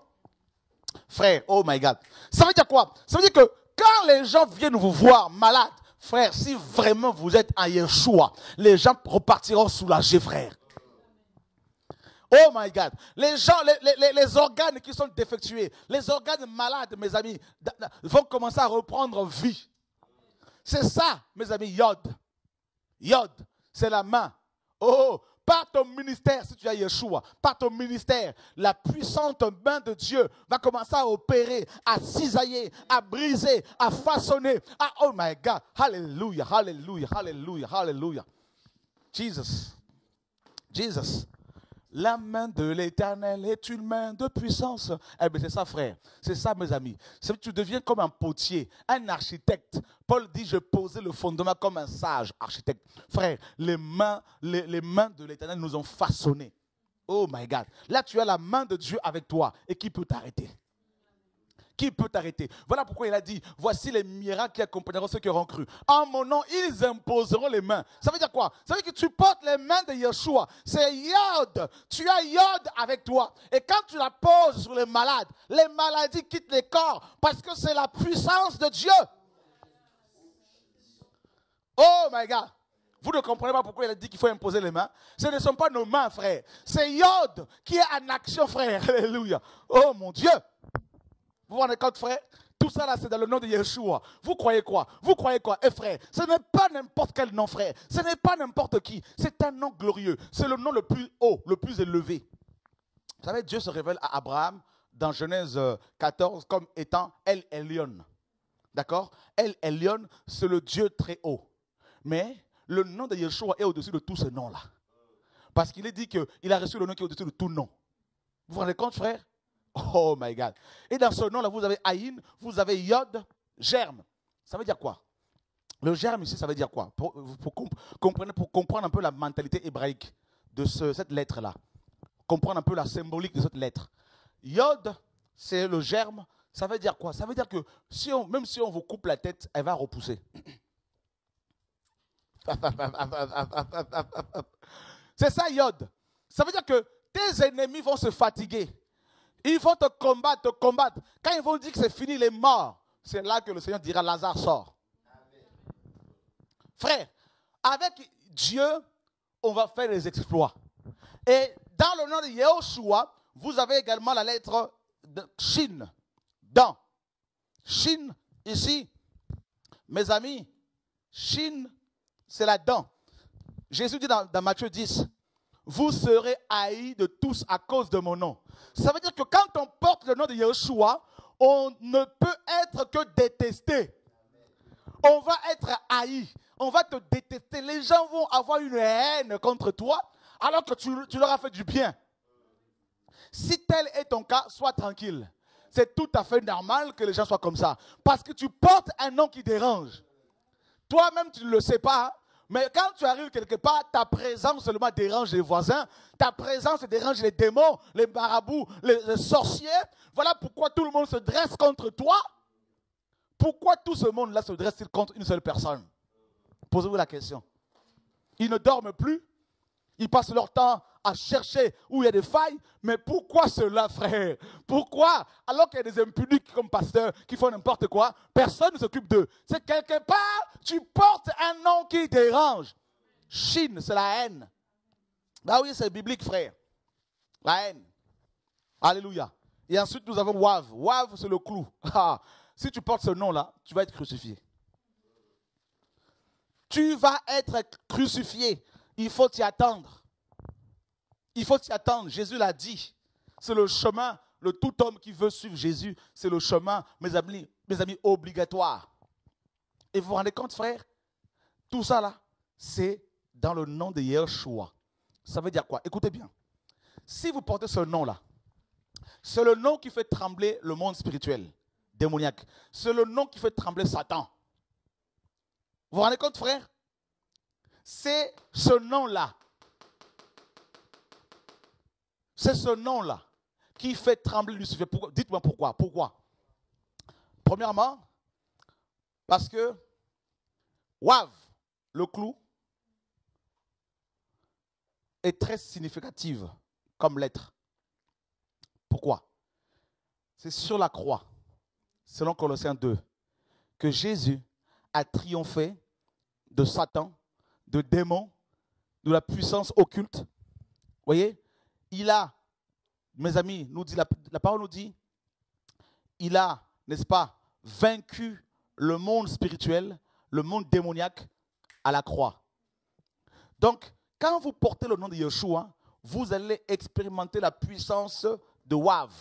Frère, oh my God. Ça veut dire quoi? Ça veut dire que quand les gens viennent vous voir malades, frère, si vraiment vous êtes en Yeshua, les gens repartiront soulagés, frère. Oh my God. Les gens, les organes qui sont défectués, les organes malades, mes amis, vont commencer à reprendre vie. C'est ça, mes amis, Yod. Yod, c'est la main. Oh, par ton ministère, si tu as Yeshua, par ton ministère, la puissante main de Dieu va commencer à opérer, à cisailler, à briser, à façonner. Ah, oh my God. Hallelujah, hallelujah, hallelujah, hallelujah. Jesus. Jesus. La main de l'Éternel est une main de puissance. Eh bien, c'est ça, frère. C'est ça, mes amis. C'est que tu deviens comme un potier, un architecte. Paul dit, je posais le fondement comme un sage architecte. Frère, les mains de l'Éternel nous ont façonnés. Oh my God. Là, tu as la main de Dieu avec toi. Et qui peut t'arrêter? Qui peut t'arrêter? Voilà pourquoi il a dit, voici les miracles qui accompagneront ceux qui auront cru. En mon nom, ils imposeront les mains. Ça veut dire quoi? Ça veut dire que tu portes les mains de Yeshua. C'est Yod. Tu as Yod avec toi. Et quand tu la poses sur les malades, les maladies quittent les corps parce que c'est la puissance de Dieu. Oh my God. Vous ne comprenez pas pourquoi il a dit qu'il faut imposer les mains. Ce ne sont pas nos mains, frère. C'est Yod qui est en action, frère. Alléluia. Oh mon Dieu. Vous vous rendez compte, frère? Tout ça là, c'est dans le nom de Yeshua. Vous croyez quoi? Vous croyez quoi? Eh frère, ce n'est pas n'importe quel nom, frère. Ce n'est pas n'importe qui. C'est un nom glorieux. C'est le nom le plus haut, le plus élevé. Vous savez, Dieu se révèle à Abraham dans Genèse 14 comme étant El Elyon. D'accord? El Elyon, c'est le Dieu très haut. Mais le nom de Yeshua est au-dessus de tous ces noms-là. Parce qu'il est dit qu'il a reçu le nom qui est au-dessus de tout nom. Vous vous rendez compte, frère? Oh my God. Et dans ce nom-là, vous avez Aïn, vous avez Yod, germe. Ça veut dire quoi? Le germe ici, ça veut dire quoi? Pour comprendre un peu la mentalité hébraïque de cette lettre-là. Comprendre un peu la symbolique de cette lettre. Yod, c'est le germe. Ça veut dire quoi? Ça veut dire que même si on vous coupe la tête, elle va repousser. C'est ça, Yod. Ça veut dire que tes ennemis vont se fatiguer. Ils vont te combattre, te combattre. Quand ils vont dire que c'est fini, il est mort. C'est là que le Seigneur dira, Lazare sort. Amen. Frère, avec Dieu, on va faire des exploits. Et dans le nom de Yeshua, vous avez également la lettre de Shin. Dans. Shin, ici, mes amis, Shin, c'est la dent. Jésus dit dans Matthieu 10, vous serez haïs de tous à cause de mon nom. Ça veut dire que quand on porte le nom de Yeshua, on ne peut être que détesté. On va être haï. On va te détester. Les gens vont avoir une haine contre toi alors que tu leur as fait du bien. Si tel est ton cas, sois tranquille. C'est tout à fait normal que les gens soient comme ça. Parce que tu portes un nom qui dérange. Toi-même, tu ne le sais pas. Mais quand tu arrives quelque part, ta présence seulement dérange les voisins. Ta présence dérange les démons, les marabouts, les sorciers. Voilà pourquoi tout le monde se dresse contre toi. Pourquoi tout ce monde-là se dresse-t-il contre une seule personne? Posez-vous la question. Ils ne dorment plus. Ils passent leur temps à chercher où il y a des failles. Mais pourquoi cela, frère? Pourquoi? Alors qu'il y a des impuniques comme pasteurs qui font n'importe quoi, personne ne s'occupe d'eux. C'est quelque part, tu portes un nom qui dérange. Chine, c'est la haine. Ah oui, c'est biblique, frère. La haine. Alléluia. Et ensuite, nous avons Wav. Wav, c'est le clou. Si tu portes ce nom-là, tu vas être crucifié. Tu vas être crucifié. Il faut t'y attendre. Il faut t'y attendre. Jésus l'a dit. C'est le chemin. Le tout homme qui veut suivre Jésus, c'est le chemin, mes amis, obligatoire. Et vous vous rendez compte, frère? Tout ça là, c'est dans le nom de Yeshua. Ça veut dire quoi? Écoutez bien. Si vous portez ce nom-là, c'est le nom qui fait trembler le monde spirituel, démoniaque. C'est le nom qui fait trembler Satan. Vous vous rendez compte, frère? C'est ce nom-là. C'est ce nom-là qui fait trembler Lucifer. Dites-moi pourquoi. Pourquoi? Premièrement, parce que Wav, le clou, est très significative comme lettre. Pourquoi? C'est sur la croix, selon Colossiens 2, que Jésus a triomphé de Satan, de démons, de la puissance occulte. Vous voyez? Il a, mes amis, nous dit, la parole nous dit, il a, n'est-ce pas, vaincu le monde spirituel, le monde démoniaque à la croix. Donc, quand vous portez le nom de Yeshua, vous allez expérimenter la puissance de Wav,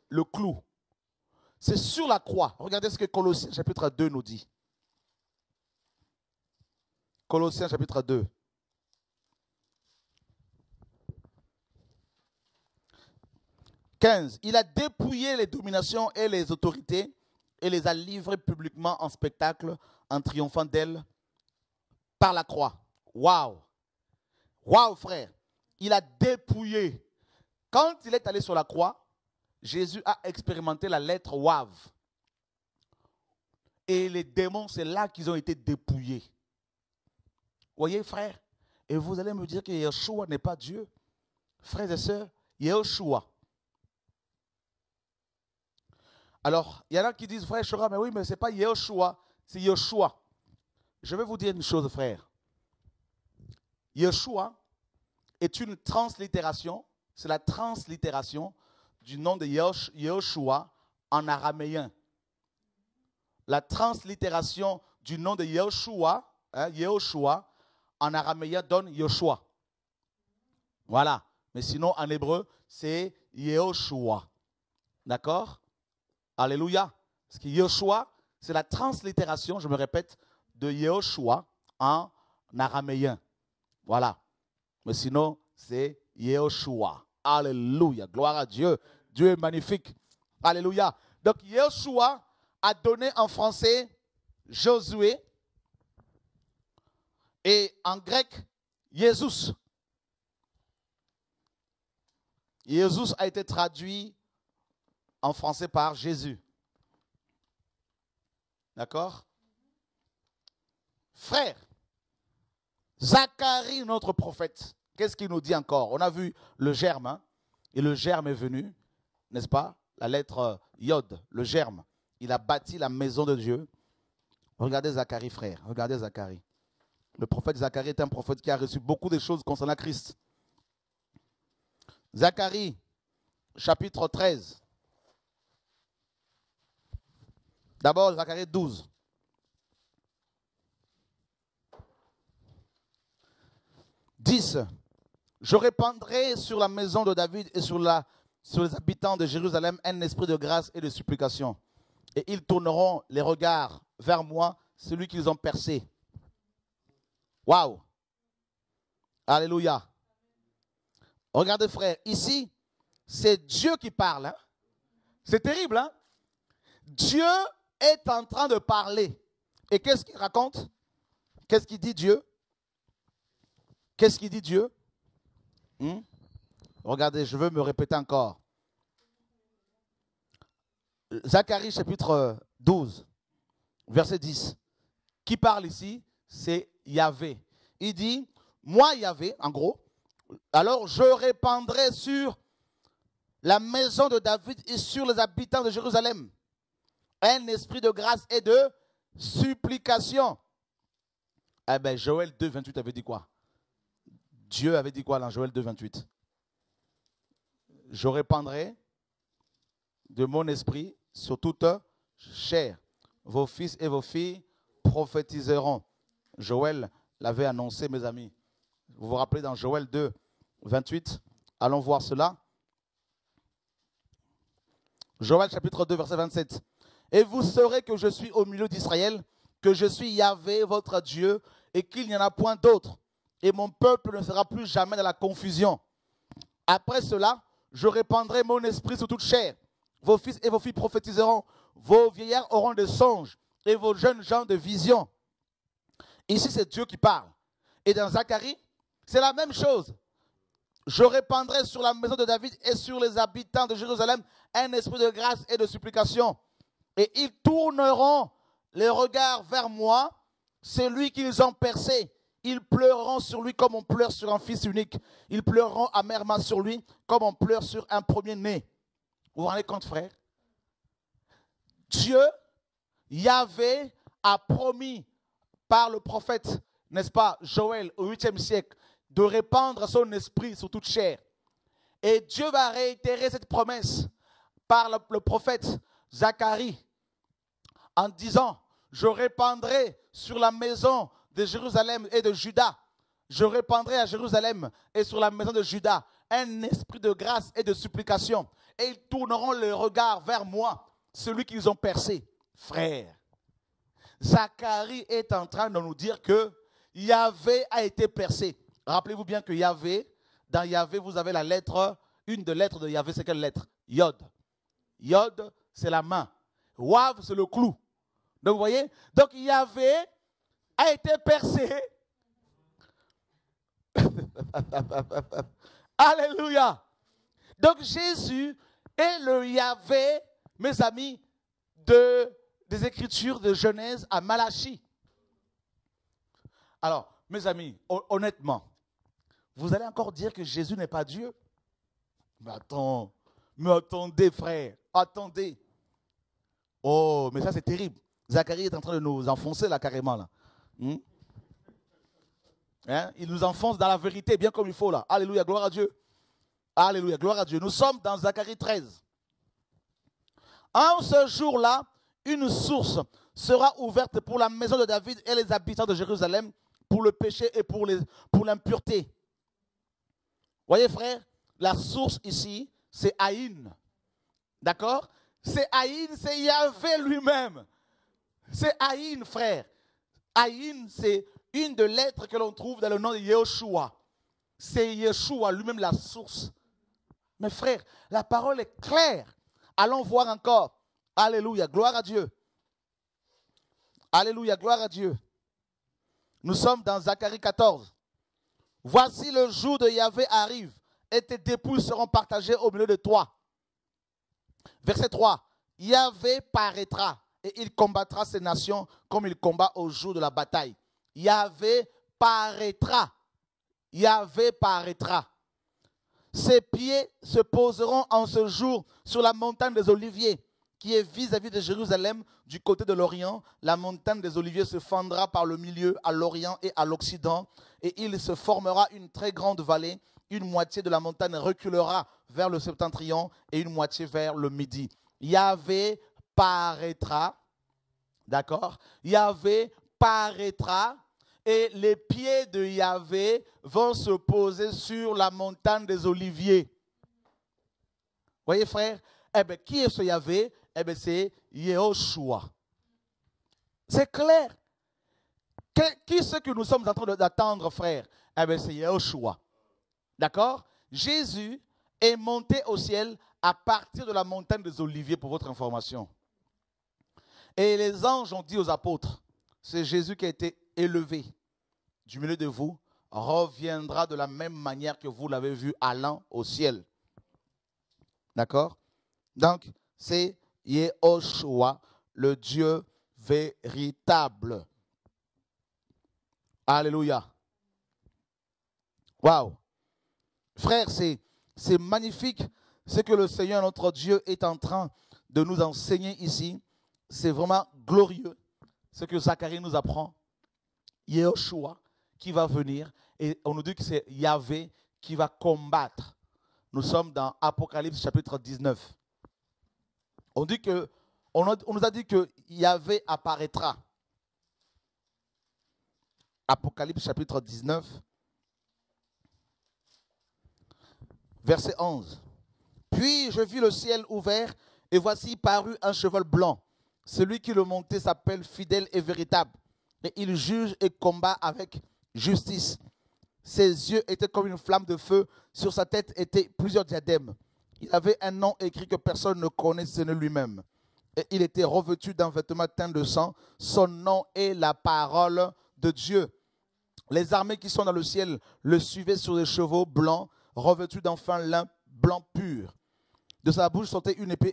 le clou. C'est sur la croix. Regardez ce que Colossiens chapitre 2 nous dit. Colossiens chapitre 2. « 15. Il a dépouillé les dominations et les autorités et les a livrées publiquement en spectacle en triomphant d'elles par la croix. » Waouh! Waouh, frère! Il a dépouillé. Quand il est allé sur la croix, Jésus a expérimenté la lettre Wav. Et les démons, c'est là qu'ils ont été dépouillés. Voyez, frère? Et vous allez me dire que Yeshua n'est pas Dieu. Frères et sœurs, Yeshua. Alors, il y en a qui disent, frère Shora, mais oui, mais ce n'est pas Yeshua, c'est Yeshua. Je vais vous dire une chose, frère. Yeshua est une translittération, c'est la translittération du nom de Yeshua en araméen. La translittération du nom de Yeshua, Yeshua, en araméen donne Yeshua. Voilà. Mais sinon, en hébreu, c'est Yeshua. D'accord? Alléluia. Parce que Yeshua, c'est la translittération, je me répète, de Yeshua en araméen. Voilà. Mais sinon, c'est Yeshua. Alléluia. Gloire à Dieu. Dieu est magnifique. Alléluia. Donc, Yeshua a donné en français Josué et en grec, Jésus. Jésus a été traduit en français par Jésus. D'accord? Frère, Zacharie, notre prophète, qu'est-ce qu'il nous dit encore? On a vu le germe, hein? Et le germe est venu, n'est-ce pas? La lettre Yod, le germe. Il a bâti la maison de Dieu. Regardez Zacharie, frère. Regardez Zacharie. Le prophète Zacharie est un prophète qui a reçu beaucoup de choses concernant Christ. Zacharie, chapitre 13. D'abord, Zacharie 12. 10. Je répandrai sur la maison de David et sur les habitants de Jérusalem un esprit de grâce et de supplication. Et ils tourneront les regards vers moi, celui qu'ils ont percé. Waouh! Alléluia! Regardez, frère, ici, c'est Dieu qui parle. Hein? C'est terrible, hein? Dieu est en train de parler. Et qu'est-ce qu'il raconte? Qu'est-ce qu'il dit Dieu? Qu'est-ce qu'il dit Dieu? Regardez, je veux me répéter encore. Zacharie chapitre 12, verset 10. Qui parle ici? C'est Yahvé. Il dit, moi Yahvé, en gros, alors je répandrai sur la maison de David et sur les habitants de Jérusalem un esprit de grâce et de supplication. Eh bien, Joël 2, 28 avait dit quoi? Dieu avait dit quoi dans Joël 2, 28? Je répandrai de mon esprit sur toute chair. Vos fils et vos filles prophétiseront. Joël l'avait annoncé, mes amis. Vous vous rappelez dans Joël 2, 28? Allons voir cela. Joël chapitre 2, verset 27. Et vous saurez que je suis au milieu d'Israël, que je suis Yahvé, votre Dieu, et qu'il n'y en a point d'autre. Et mon peuple ne sera plus jamais dans la confusion. Après cela, je répandrai mon esprit sur toute chair. Vos fils et vos filles prophétiseront. Vos vieillards auront des songes et vos jeunes gens de visions. Ici, c'est Dieu qui parle. Et dans Zacharie, c'est la même chose. Je répandrai sur la maison de David et sur les habitants de Jérusalem un esprit de grâce et de supplication. Et ils tourneront les regards vers moi, celui qu'ils ont percé. Ils pleureront sur lui comme on pleure sur un fils unique. Ils pleureront amèrement sur lui comme on pleure sur un premier-né. Vous vous rendez compte, frère? Dieu, Yahvé, a promis par le prophète, n'est-ce pas, Joël, au 8e siècle, de répandre son esprit sur toute chair. Et Dieu va réitérer cette promesse par le prophète Zacharie en disant, je répandrai sur la maison de Jérusalem et de Juda, je répandrai à Jérusalem et sur la maison de Juda un esprit de grâce et de supplication. Et ils tourneront le regard vers moi, celui qu'ils ont percé. Frère, Zacharie est en train de nous dire que Yahvé a été percé. Rappelez-vous bien que Yahvé, dans Yahvé, vous avez la lettre, une des lettres de Yahvé, c'est quelle lettre? Yod. Yod, c'est la main. Wav, c'est le clou. Donc, vous voyez? Donc, Yahvé a été percé. Alléluia. Donc, Jésus est le Yahvé, mes amis, des Écritures de Genèse à Malachie. Alors, mes amis, honnêtement, vous allez encore dire que Jésus n'est pas Dieu? Mais attendez, frère, attendez. Oh, mais ça c'est terrible. Zacharie est en train de nous enfoncer là, carrément là. Hein? Il nous enfonce dans la vérité bien comme il faut là. Alléluia, gloire à Dieu. Alléluia, gloire à Dieu. Nous sommes dans Zacharie 13. En ce jour-là, une source sera ouverte pour la maison de David et les habitants de Jérusalem pour le péché et pour l'impureté. Voyez frère, la source ici, c'est Haïn. D'accord? C'est Haïn, c'est Yahvé lui-même. C'est Haïn, frère. Haïn, c'est une des lettres que l'on trouve dans le nom de Yeshua. C'est Yeshua lui-même la source. Mais frère, la parole est claire. Allons voir encore. Alléluia, gloire à Dieu. Alléluia, gloire à Dieu. Nous sommes dans Zacharie 14. Voici le jour de Yahvé arrive et tes dépouilles seront partagées au milieu de toi. Verset 3. Yahvé paraîtra et il combattra ces nations comme il combat au jour de la bataille. Yahvé paraîtra. Yahvé paraîtra. Ses pieds se poseront en ce jour sur la montagne des Oliviers, qui est vis-à-vis de Jérusalem, du côté de l'Orient. La montagne des Oliviers se fendra par le milieu, à l'Orient et à l'Occident, et il se formera une très grande vallée. Une moitié de la montagne reculera vers le septentrion et une moitié vers le midi. Yahvé paraîtra, d'accord? Yahvé paraîtra et les pieds de Yahvé vont se poser sur la montagne des Oliviers. Voyez, frère, eh bien, qui est ce Yahvé? Eh bien, c'est Yehoshua. C'est clair. Qui est-ce que nous sommes en train d'attendre, frère? Eh bien, c'est Yehoshua. D'accord? Jésus est monté au ciel à partir de la montagne des Oliviers, pour votre information. Et les anges ont dit aux apôtres, c'est Jésus qui a été élevé du milieu de vous, reviendra de la même manière que vous l'avez vu allant au ciel. D'accord? Donc, c'est Yehoshua, le Dieu véritable. Alléluia. Waouh. Frère, c'est magnifique ce que le Seigneur, notre Dieu, est en train de nous enseigner ici. C'est vraiment glorieux ce que Zacharie nous apprend. Yehoshua qui va venir et on nous dit que c'est Yahvé qui va combattre. Nous sommes dans Apocalypse chapitre 19. On nous a dit que Yahvé apparaîtra. Apocalypse chapitre 19, verset 11. Puis je vis le ciel ouvert et voici parut un cheval blanc. Celui qui le montait s'appelle fidèle et véritable. Et il juge et combat avec justice. Ses yeux étaient comme une flamme de feu. Sur sa tête étaient plusieurs diadèmes. Il avait un nom écrit que personne ne connaissait lui-même. Et il était revêtu d'un vêtement teint de sang. Son nom est la parole de Dieu. Les armées qui sont dans le ciel le suivaient sur des chevaux blancs, revêtus d'un fin lin blanc pur. De sa bouche sortait une épée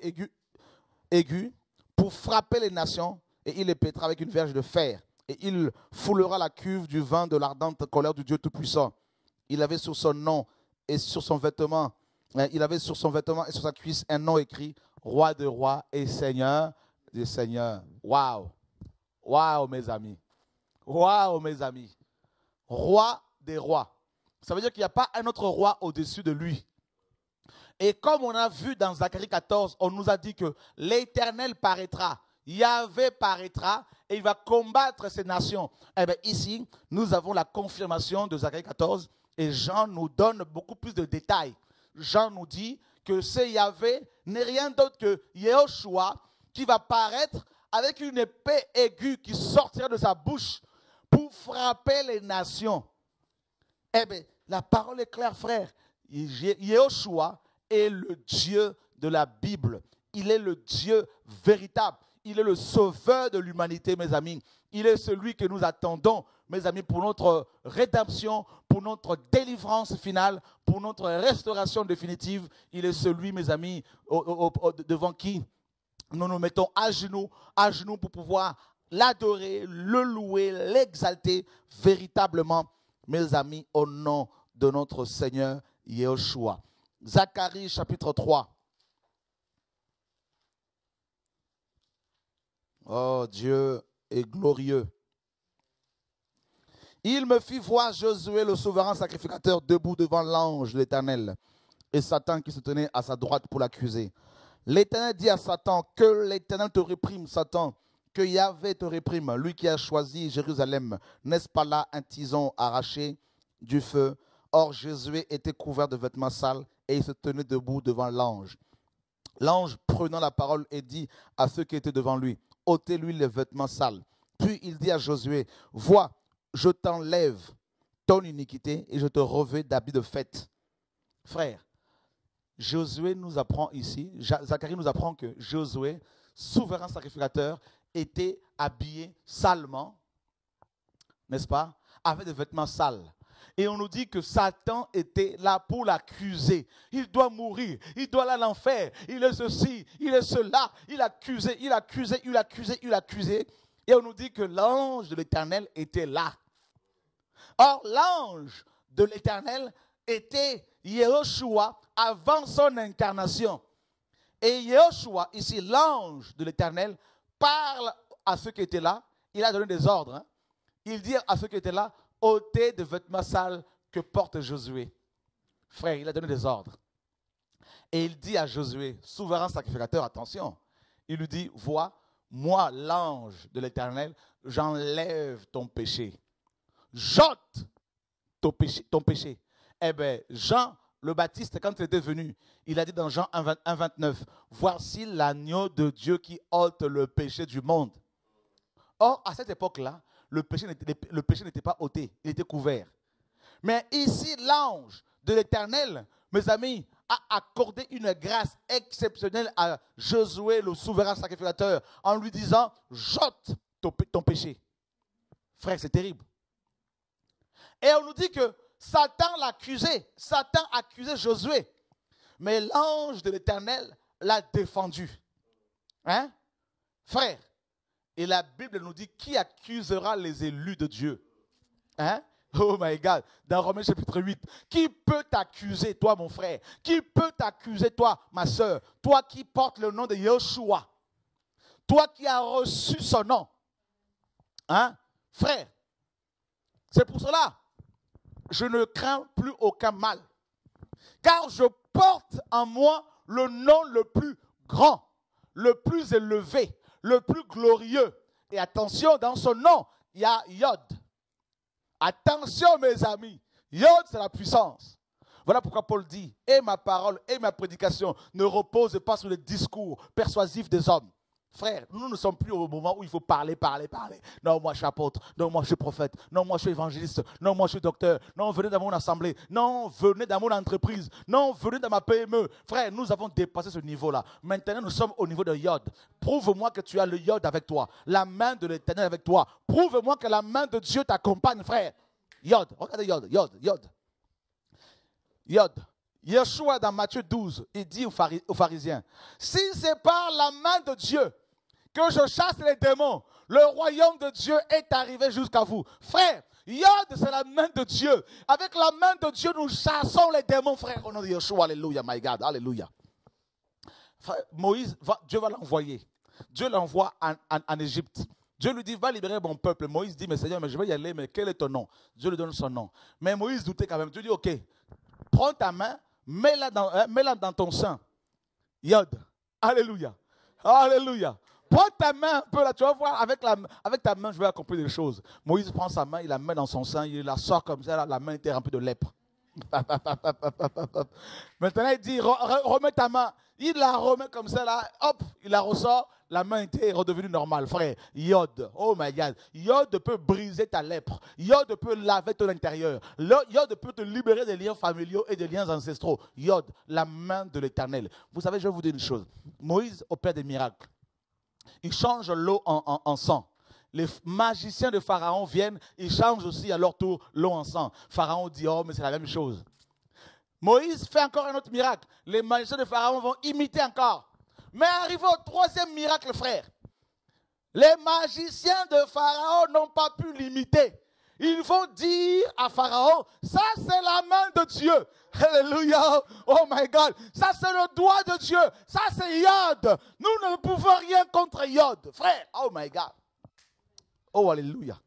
aiguë pour frapper les nations, et il les pètera avec une verge de fer. Et il foulera la cuve du vin de l'ardente colère du Dieu Tout-Puissant. Il avait sur son nom et sur son vêtement, il avait sur son vêtement et sur sa cuisse un nom écrit, Roi des rois et Seigneur des seigneurs. Waouh! Waouh, mes amis! Waouh, mes amis! Roi des rois. Ça veut dire qu'il n'y a pas un autre roi au-dessus de lui. Et comme on a vu dans Zacharie 14, on nous a dit que l'Éternel paraîtra, Yahvé paraîtra et il va combattre ces nations. Eh bien ici, nous avons la confirmation de Zacharie 14 et Jean nous donne beaucoup plus de détails. Jean nous dit que ce Yahvé n'est rien d'autre que Yehoshua qui va paraître avec une épée aiguë qui sortira de sa bouche pour frapper les nations. Eh bien, la parole est claire, frère. Yehoshua est le Dieu de la Bible. Il est le Dieu véritable. Il est le sauveur de l'humanité, mes amis. Il est celui que nous attendons, mes amis, pour notre rédemption, pour notre délivrance finale, pour notre restauration définitive. Il est celui, mes amis, devant qui nous nous mettons à genoux pour pouvoir l'adorer, le louer, l'exalter véritablement, mes amis, au nom de notre Seigneur Yehoshua. Zacharie chapitre 3. Oh, Dieu est glorieux. Il me fit voir Josué, le souverain sacrificateur, debout devant l'ange de l'Éternel, et Satan qui se tenait à sa droite pour l'accuser. L'Éternel dit à Satan, que l'Éternel te réprime, Satan, que Yahvé te réprime, lui qui a choisi Jérusalem. N'est-ce pas là un tison arraché du feu? Or, Josué était couvert de vêtements sales et il se tenait debout devant l'ange. L'ange, prenant la parole, et dit à ceux qui étaient devant lui, ôtez-lui les vêtements sales. Puis il dit à Josué, vois, je t'enlève ton iniquité et je te revêts d'habits de fête. Frère, Josué nous apprend ici, Zacharie nous apprend que Josué, souverain sacrificateur, était habillé salement, n'est-ce pas, avec des vêtements sales. Et on nous dit que Satan était là pour l'accuser. Il doit mourir, il doit aller à l'enfer, il est ceci, il est cela. Il accusait. Et on nous dit que l'ange de l'Éternel était là. Or, l'ange de l'Éternel était Yehoshua avant son incarnation. Et Yehoshua, ici, l'ange de l'Éternel, parle à ceux qui étaient là. Il a donné des ordres. Hein. Il dit à ceux qui étaient là, ôtez des vêtements sales que porte Josué. Frère, il a donné des ordres. Et il dit à Josué, souverain sacrificateur, attention, il lui dit, vois, moi, l'ange de l'Éternel, j'enlève ton péché. jette ton péché. Eh bien, Jean le Baptiste, quand il était venu, il a dit dans Jean 1, 29, voici l'agneau de Dieu qui ôte le péché du monde. Or, à cette époque-là, le péché n'était pas ôté, il était couvert. Mais ici, l'ange de l'Éternel, mes amis, a accordé une grâce exceptionnelle à Josué, le souverain sacrificateur, en lui disant, jette ton péché. Frère, c'est terrible. Et on nous dit que Satan l'accusait. Satan accusait Josué. Mais l'ange de l'Éternel l'a défendu. Hein? Frère, et la Bible nous dit qui accusera les élus de Dieu? Hein? Oh my God. Dans Romains chapitre 8. Qui peut t'accuser, toi mon frère? Qui peut t'accuser, toi ma soeur? Toi qui portes le nom de Yeshua. Toi qui as reçu son nom. Hein? Frère, c'est pour cela je ne crains plus aucun mal. Car je porte en moi le nom le plus grand, le plus élevé, le plus glorieux. Et attention, dans son nom, il y a Yod. Attention mes amis, Yod c'est la puissance. Voilà pourquoi Paul dit, et ma parole et ma prédication ne reposent pas sur les discours persuasifs des hommes. Frère, nous ne sommes plus au moment où il faut parler. Non, moi je suis apôtre. Non, moi je suis prophète. Non, moi je suis évangéliste. Non, moi je suis docteur. Non, venez dans mon assemblée. Non, venez dans mon entreprise. Non, venez dans ma PME. Frère, nous avons dépassé ce niveau-là. Maintenant, nous sommes au niveau de Yod. Prouve-moi que tu as le Yod avec toi. La main de l'Éternel avec toi. Prouve-moi que la main de Dieu t'accompagne, frère. Yod. Regardez Yod. Yeshua dans Matthieu 12, il dit aux pharisiens, si c'est par la main de Dieu que je chasse les démons, le royaume de Dieu est arrivé jusqu'à vous. Frère, Yod, c'est la main de Dieu. Avec la main de Dieu, nous chassons les démons, frère. Au nom de Yeshua, alléluia, my God, alléluia. Frère, Moïse, Dieu va l'envoyer. Dieu l'envoie en Égypte. Dieu lui dit, va libérer mon peuple. Moïse dit, mais Seigneur, mais je vais y aller, mais quel est ton nom? Dieu lui donne son nom. Mais Moïse doutait quand même. Dieu dit, ok, prends ta main, mets-la dans ton sein. Yod, alléluia, alléluia. Prends ta main un peu là, tu vas voir, avec ta main, je vais accomplir des choses. Moïse prend sa main, il la met dans son sein, il la sort comme ça, là, la main était remplie de lèpre. Maintenant, il dit, remets ta main. Il la remet comme ça, là, hop, il la ressort, la main était redevenue normale. Frère, Yod, oh my God, Yod peut briser ta lèpre. Yod peut laver ton intérieur. Yod peut te libérer des liens familiaux et des liens ancestraux. Yod, la main de l'Éternel. Vous savez, je vais vous dire une chose. Moïse opère des miracles. Il change l'eau en sang. Les magiciens de Pharaon viennent, ils changent aussi à leur tour l'eau en sang. Pharaon dit, oh, mais c'est la même chose. Moïse fait encore un autre miracle. Les magiciens de Pharaon vont imiter encore. Mais arrivé au troisième miracle, frère, les magiciens de Pharaon n'ont pas pu l'imiter. Ils vont dire à Pharaon, ça c'est la main de Dieu. Alléluia. Oh my God. Ça c'est le doigt de Dieu. Ça c'est Yod. Nous ne pouvons rien contre Yod. Frère, oh my God. Oh alléluia.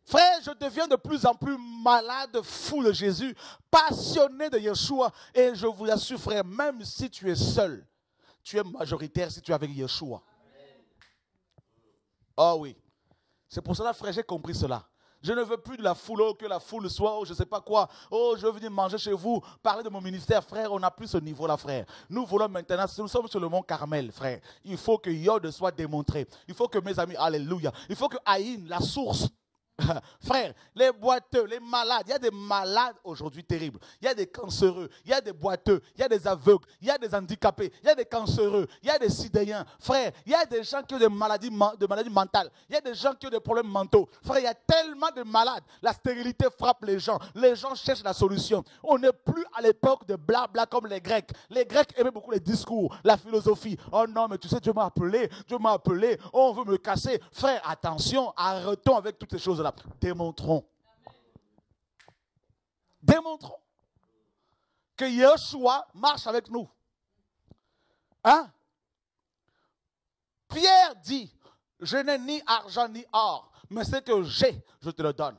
Frère, je deviens de plus en plus malade, fou de Jésus, passionné de Yeshua. Et je vous assure, frère, même si tu es seul, tu es majoritaire si tu es avec Yeshua. Oh oui. C'est pour cela, frère, j'ai compris cela. Je ne veux plus de la foule, oh, que la foule soit, oh, je ne sais pas quoi. Oh, je veux venir manger chez vous, parler de mon ministère. Frère, on n'a plus ce niveau-là, frère. Nous voulons maintenant, nous sommes sur le mont Carmel, frère. Il faut que Yod soit démontré. Il faut que mes amis, alléluia. Il faut que Haïn, la source, frère, les boiteux, les malades, il y a des malades aujourd'hui terribles, il y a des cancéreux, il y a des boiteux, il y a des aveugles, il y a des handicapés, il y a des cancéreux, il y a des sidéens, frère, il y a des gens qui ont des maladies mentales, il y a des gens qui ont des problèmes mentaux, frère, il y a tellement de malades, la stérilité frappe les gens cherchent la solution. On n'est plus à l'époque de blabla comme les Grecs aimaient beaucoup les discours, la philosophie. Oh non, mais tu sais, Dieu m'a appelé, oh, on veut me casser. Frère, attention, arrêtons avec toutes ces choses-là. Démontrons que Yeshua marche avec nous. Hein? Pierre dit, je n'ai ni argent ni or, mais ce que j'ai, je te le donne.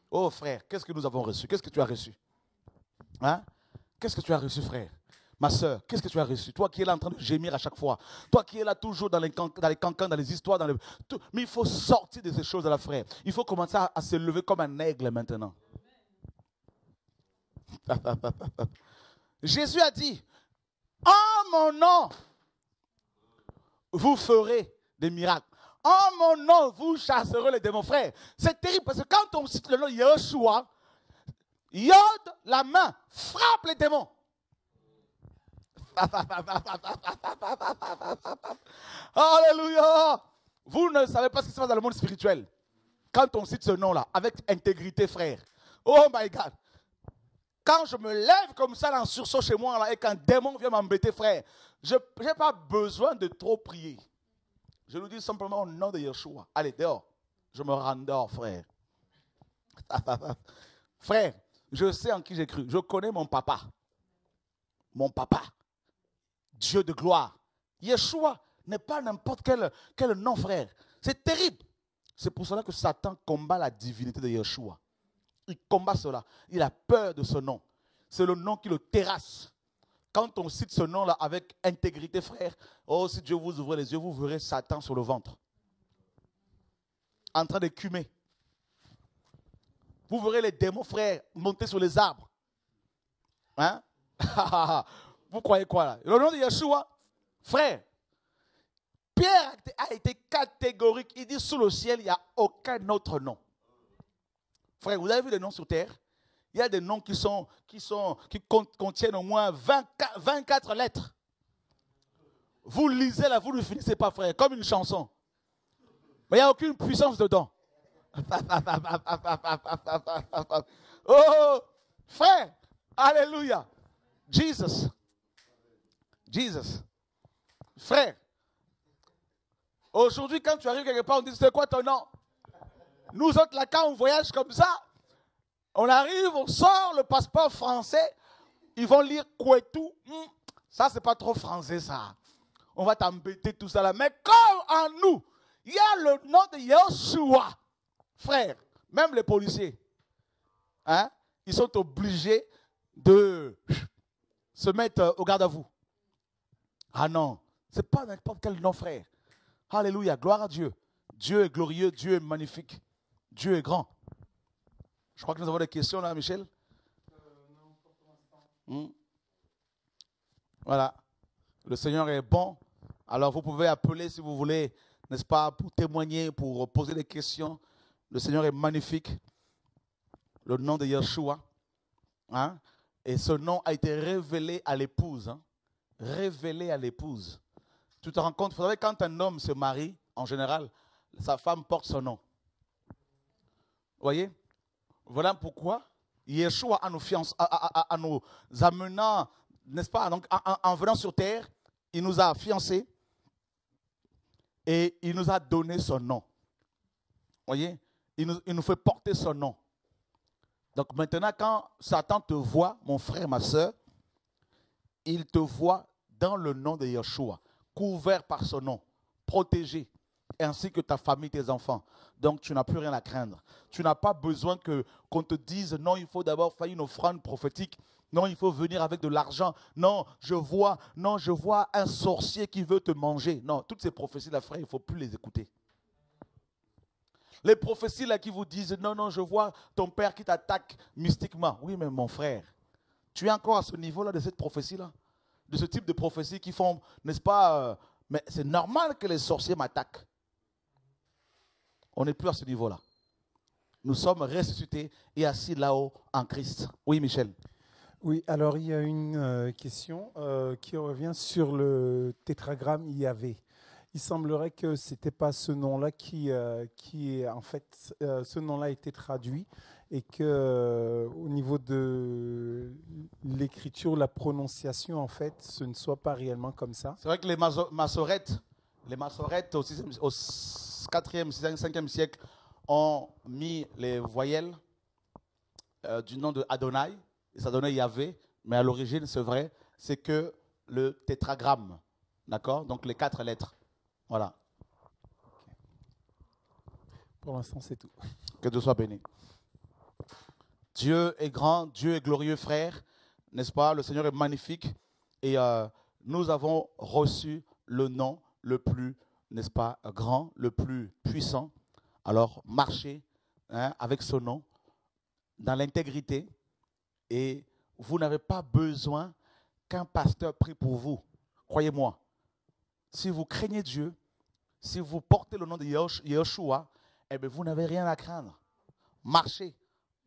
Oh frère, qu'est-ce que nous avons reçu? Qu'est-ce que tu as reçu? Hein? Qu'est-ce que tu as reçu, frère? Ma soeur, qu'est-ce que tu as reçu? Toi qui es là en train de gémir à chaque fois. Toi qui es là toujours dans les cancans, dans les histoires. Mais il faut sortir de ces choses-là, frère. Il faut commencer à se lever comme un aigle maintenant. Jésus a dit, en mon nom, vous ferez des miracles. En mon nom, vous chasserez les démons, frère. C'est terrible parce que quand on cite le nom de Yeshua, Yod, la main, frappe les démons. Alléluia. Vous ne savez pas ce qui se passe dans le monde spirituel. Quand on cite ce nom-là, avec intégrité, frère. Oh my God. Quand je me lève comme ça en sursaut chez moi là, et qu'un démon vient m'embêter, frère, je n'ai pas besoin de trop prier. Je nous dis simplement au nom de Yeshua. Allez, dehors. Je me rends dehors, frère. Frère, je sais en qui j'ai cru. Je connais mon papa. Mon papa. Dieu de gloire. Yeshua n'est pas n'importe quel nom, frère. C'est terrible. C'est pour cela que Satan combat la divinité de Yeshua. Il combat cela. Il a peur de ce nom. C'est le nom qui le terrasse. Quand on cite ce nom-là avec intégrité, frère, oh, si Dieu vous ouvre les yeux, vous verrez Satan sur le ventre. En train d'écumer. Vous verrez les démons, frère, monter sur les arbres. Hein? Vous croyez quoi là? Le nom de Yeshua, frère, Pierre a été catégorique. Il dit sous le ciel, il n'y a aucun autre nom. Frère, vous avez vu les noms sur terre? Il y a des noms qui contiennent au moins 24 lettres. Vous lisez là, vous ne finissez pas, frère, comme une chanson. Mais il n'y a aucune puissance dedans. Oh, frère, alléluia. Jesus. Frère, aujourd'hui, quand tu arrives quelque part, on dit, c'est quoi ton nom? Nous autres, là, quand on voyage comme ça, on arrive, on sort le passeport français, ils vont lire Kouetou. Ça, c'est pas trop français, ça. On va t'embêter, tout ça là. Mais comme en nous, il y a le nom de Yeshua, frère, même les policiers, hein, ils sont obligés de se mettre au garde à vous. Ah non, ce n'est pas n'importe quel nom, frère. Alléluia, gloire à Dieu. Dieu est glorieux, Dieu est magnifique, Dieu est grand. Je crois que nous avons des questions là, Michel. Non, pas pour l'instant. Voilà, le Seigneur est bon. Alors vous pouvez appeler si vous voulez, n'est-ce pas, pour témoigner, pour poser des questions. Le Seigneur est magnifique. Le nom de Yeshua. Hein? Et ce nom a été révélé à l'épouse. Hein? Révélé à l'épouse. Tu te rends compte, vous savez, quand un homme se marie, en général, sa femme porte son nom. Vous voyez? Voilà pourquoi Yeshua, en nous amenant, n'est-ce pas, donc, en venant sur terre, il nous a fiancés et il nous a donné son nom. Vous voyez? Il nous fait porter son nom. Donc maintenant, quand Satan te voit, mon frère, ma soeur, il te voit dans le nom de Yeshua, couvert par son nom, protégé, ainsi que ta famille, tes enfants. Donc tu n'as plus rien à craindre. Tu n'as pas besoin qu'on te dise, non, il faut d'abord faire une offrande prophétique. Non, il faut venir avec de l'argent. Non, je vois un sorcier qui veut te manger. Non, toutes ces prophéties-là, frère, il ne faut plus les écouter. Les prophéties là qui vous disent, non, je vois ton père qui t'attaque mystiquement. Oui, mais mon frère, tu es encore à ce niveau-là de cette prophétie-là? De ce type de prophétie qui font, n'est-ce pas, mais c'est normal que les sorciers m'attaquent. On n'est plus à ce niveau-là. Nous sommes ressuscités et assis là-haut en Christ. Oui, Michel. Oui, alors il y a une question qui revient sur le tétragramme Yahvé. Il semblerait que ce n'était pas ce nom-là qui est en fait, ce nom-là a été traduit et que au niveau de l'écriture, la prononciation, en fait, ce ne soit pas réellement comme ça. C'est vrai que les massorètes au 4e, 5e siècle ont mis les voyelles du nom de Adonai, et ça donnait Yahvé, mais à l'origine, c'est vrai, c'est que le tétragramme, d'accord? Donc les 4 lettres. Voilà. Pour l'instant, c'est tout. Que Dieu soit béni. Dieu est grand, Dieu est glorieux, frère, n'est-ce pas? Le Seigneur est magnifique Et nous avons reçu le nom le plus, n'est-ce pas, grand, le plus puissant. Alors, marchez avec ce nom dans l'intégrité et vous n'avez pas besoin qu'un pasteur prie pour vous. Croyez-moi, si vous craignez Dieu, si vous portez le nom de Yeshua, eh bien, vous n'avez rien à craindre. Marchez,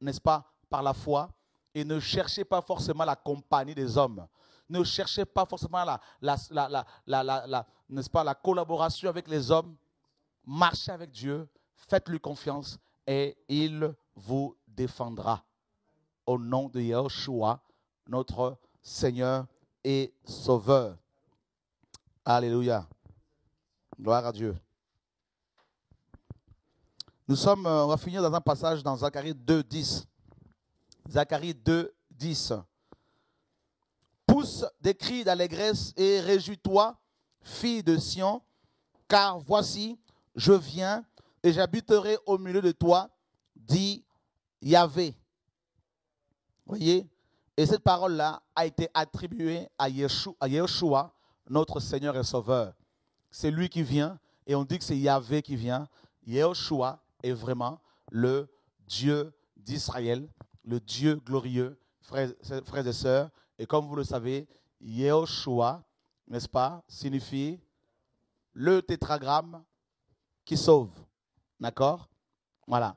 n'est-ce pas, par la foi et ne cherchez pas forcément la compagnie des hommes. Ne cherchez pas forcément n'est-ce pas, la collaboration avec les hommes. Marchez avec Dieu, faites-lui confiance et il vous défendra. Au nom de Yeshua, notre Seigneur et Sauveur. Alléluia. Gloire à Dieu. On va finir dans un passage dans Zacharie 2:10. Zacharie 2:10. Pousse des cris d'allégresse et réjouis-toi, fille de Sion, car voici, je viens et j'habiterai au milieu de toi, dit Yahvé. Voyez? Et cette parole-là a été attribuée à Yeshua, notre Seigneur et Sauveur. C'est lui qui vient et on dit que c'est Yahvé qui vient. Yeshua est vraiment le Dieu d'Israël, le Dieu glorieux, frères et sœurs. Et comme vous le savez, Yeshua, n'est-ce pas, signifie le tétragramme qui sauve. D'accord? Voilà.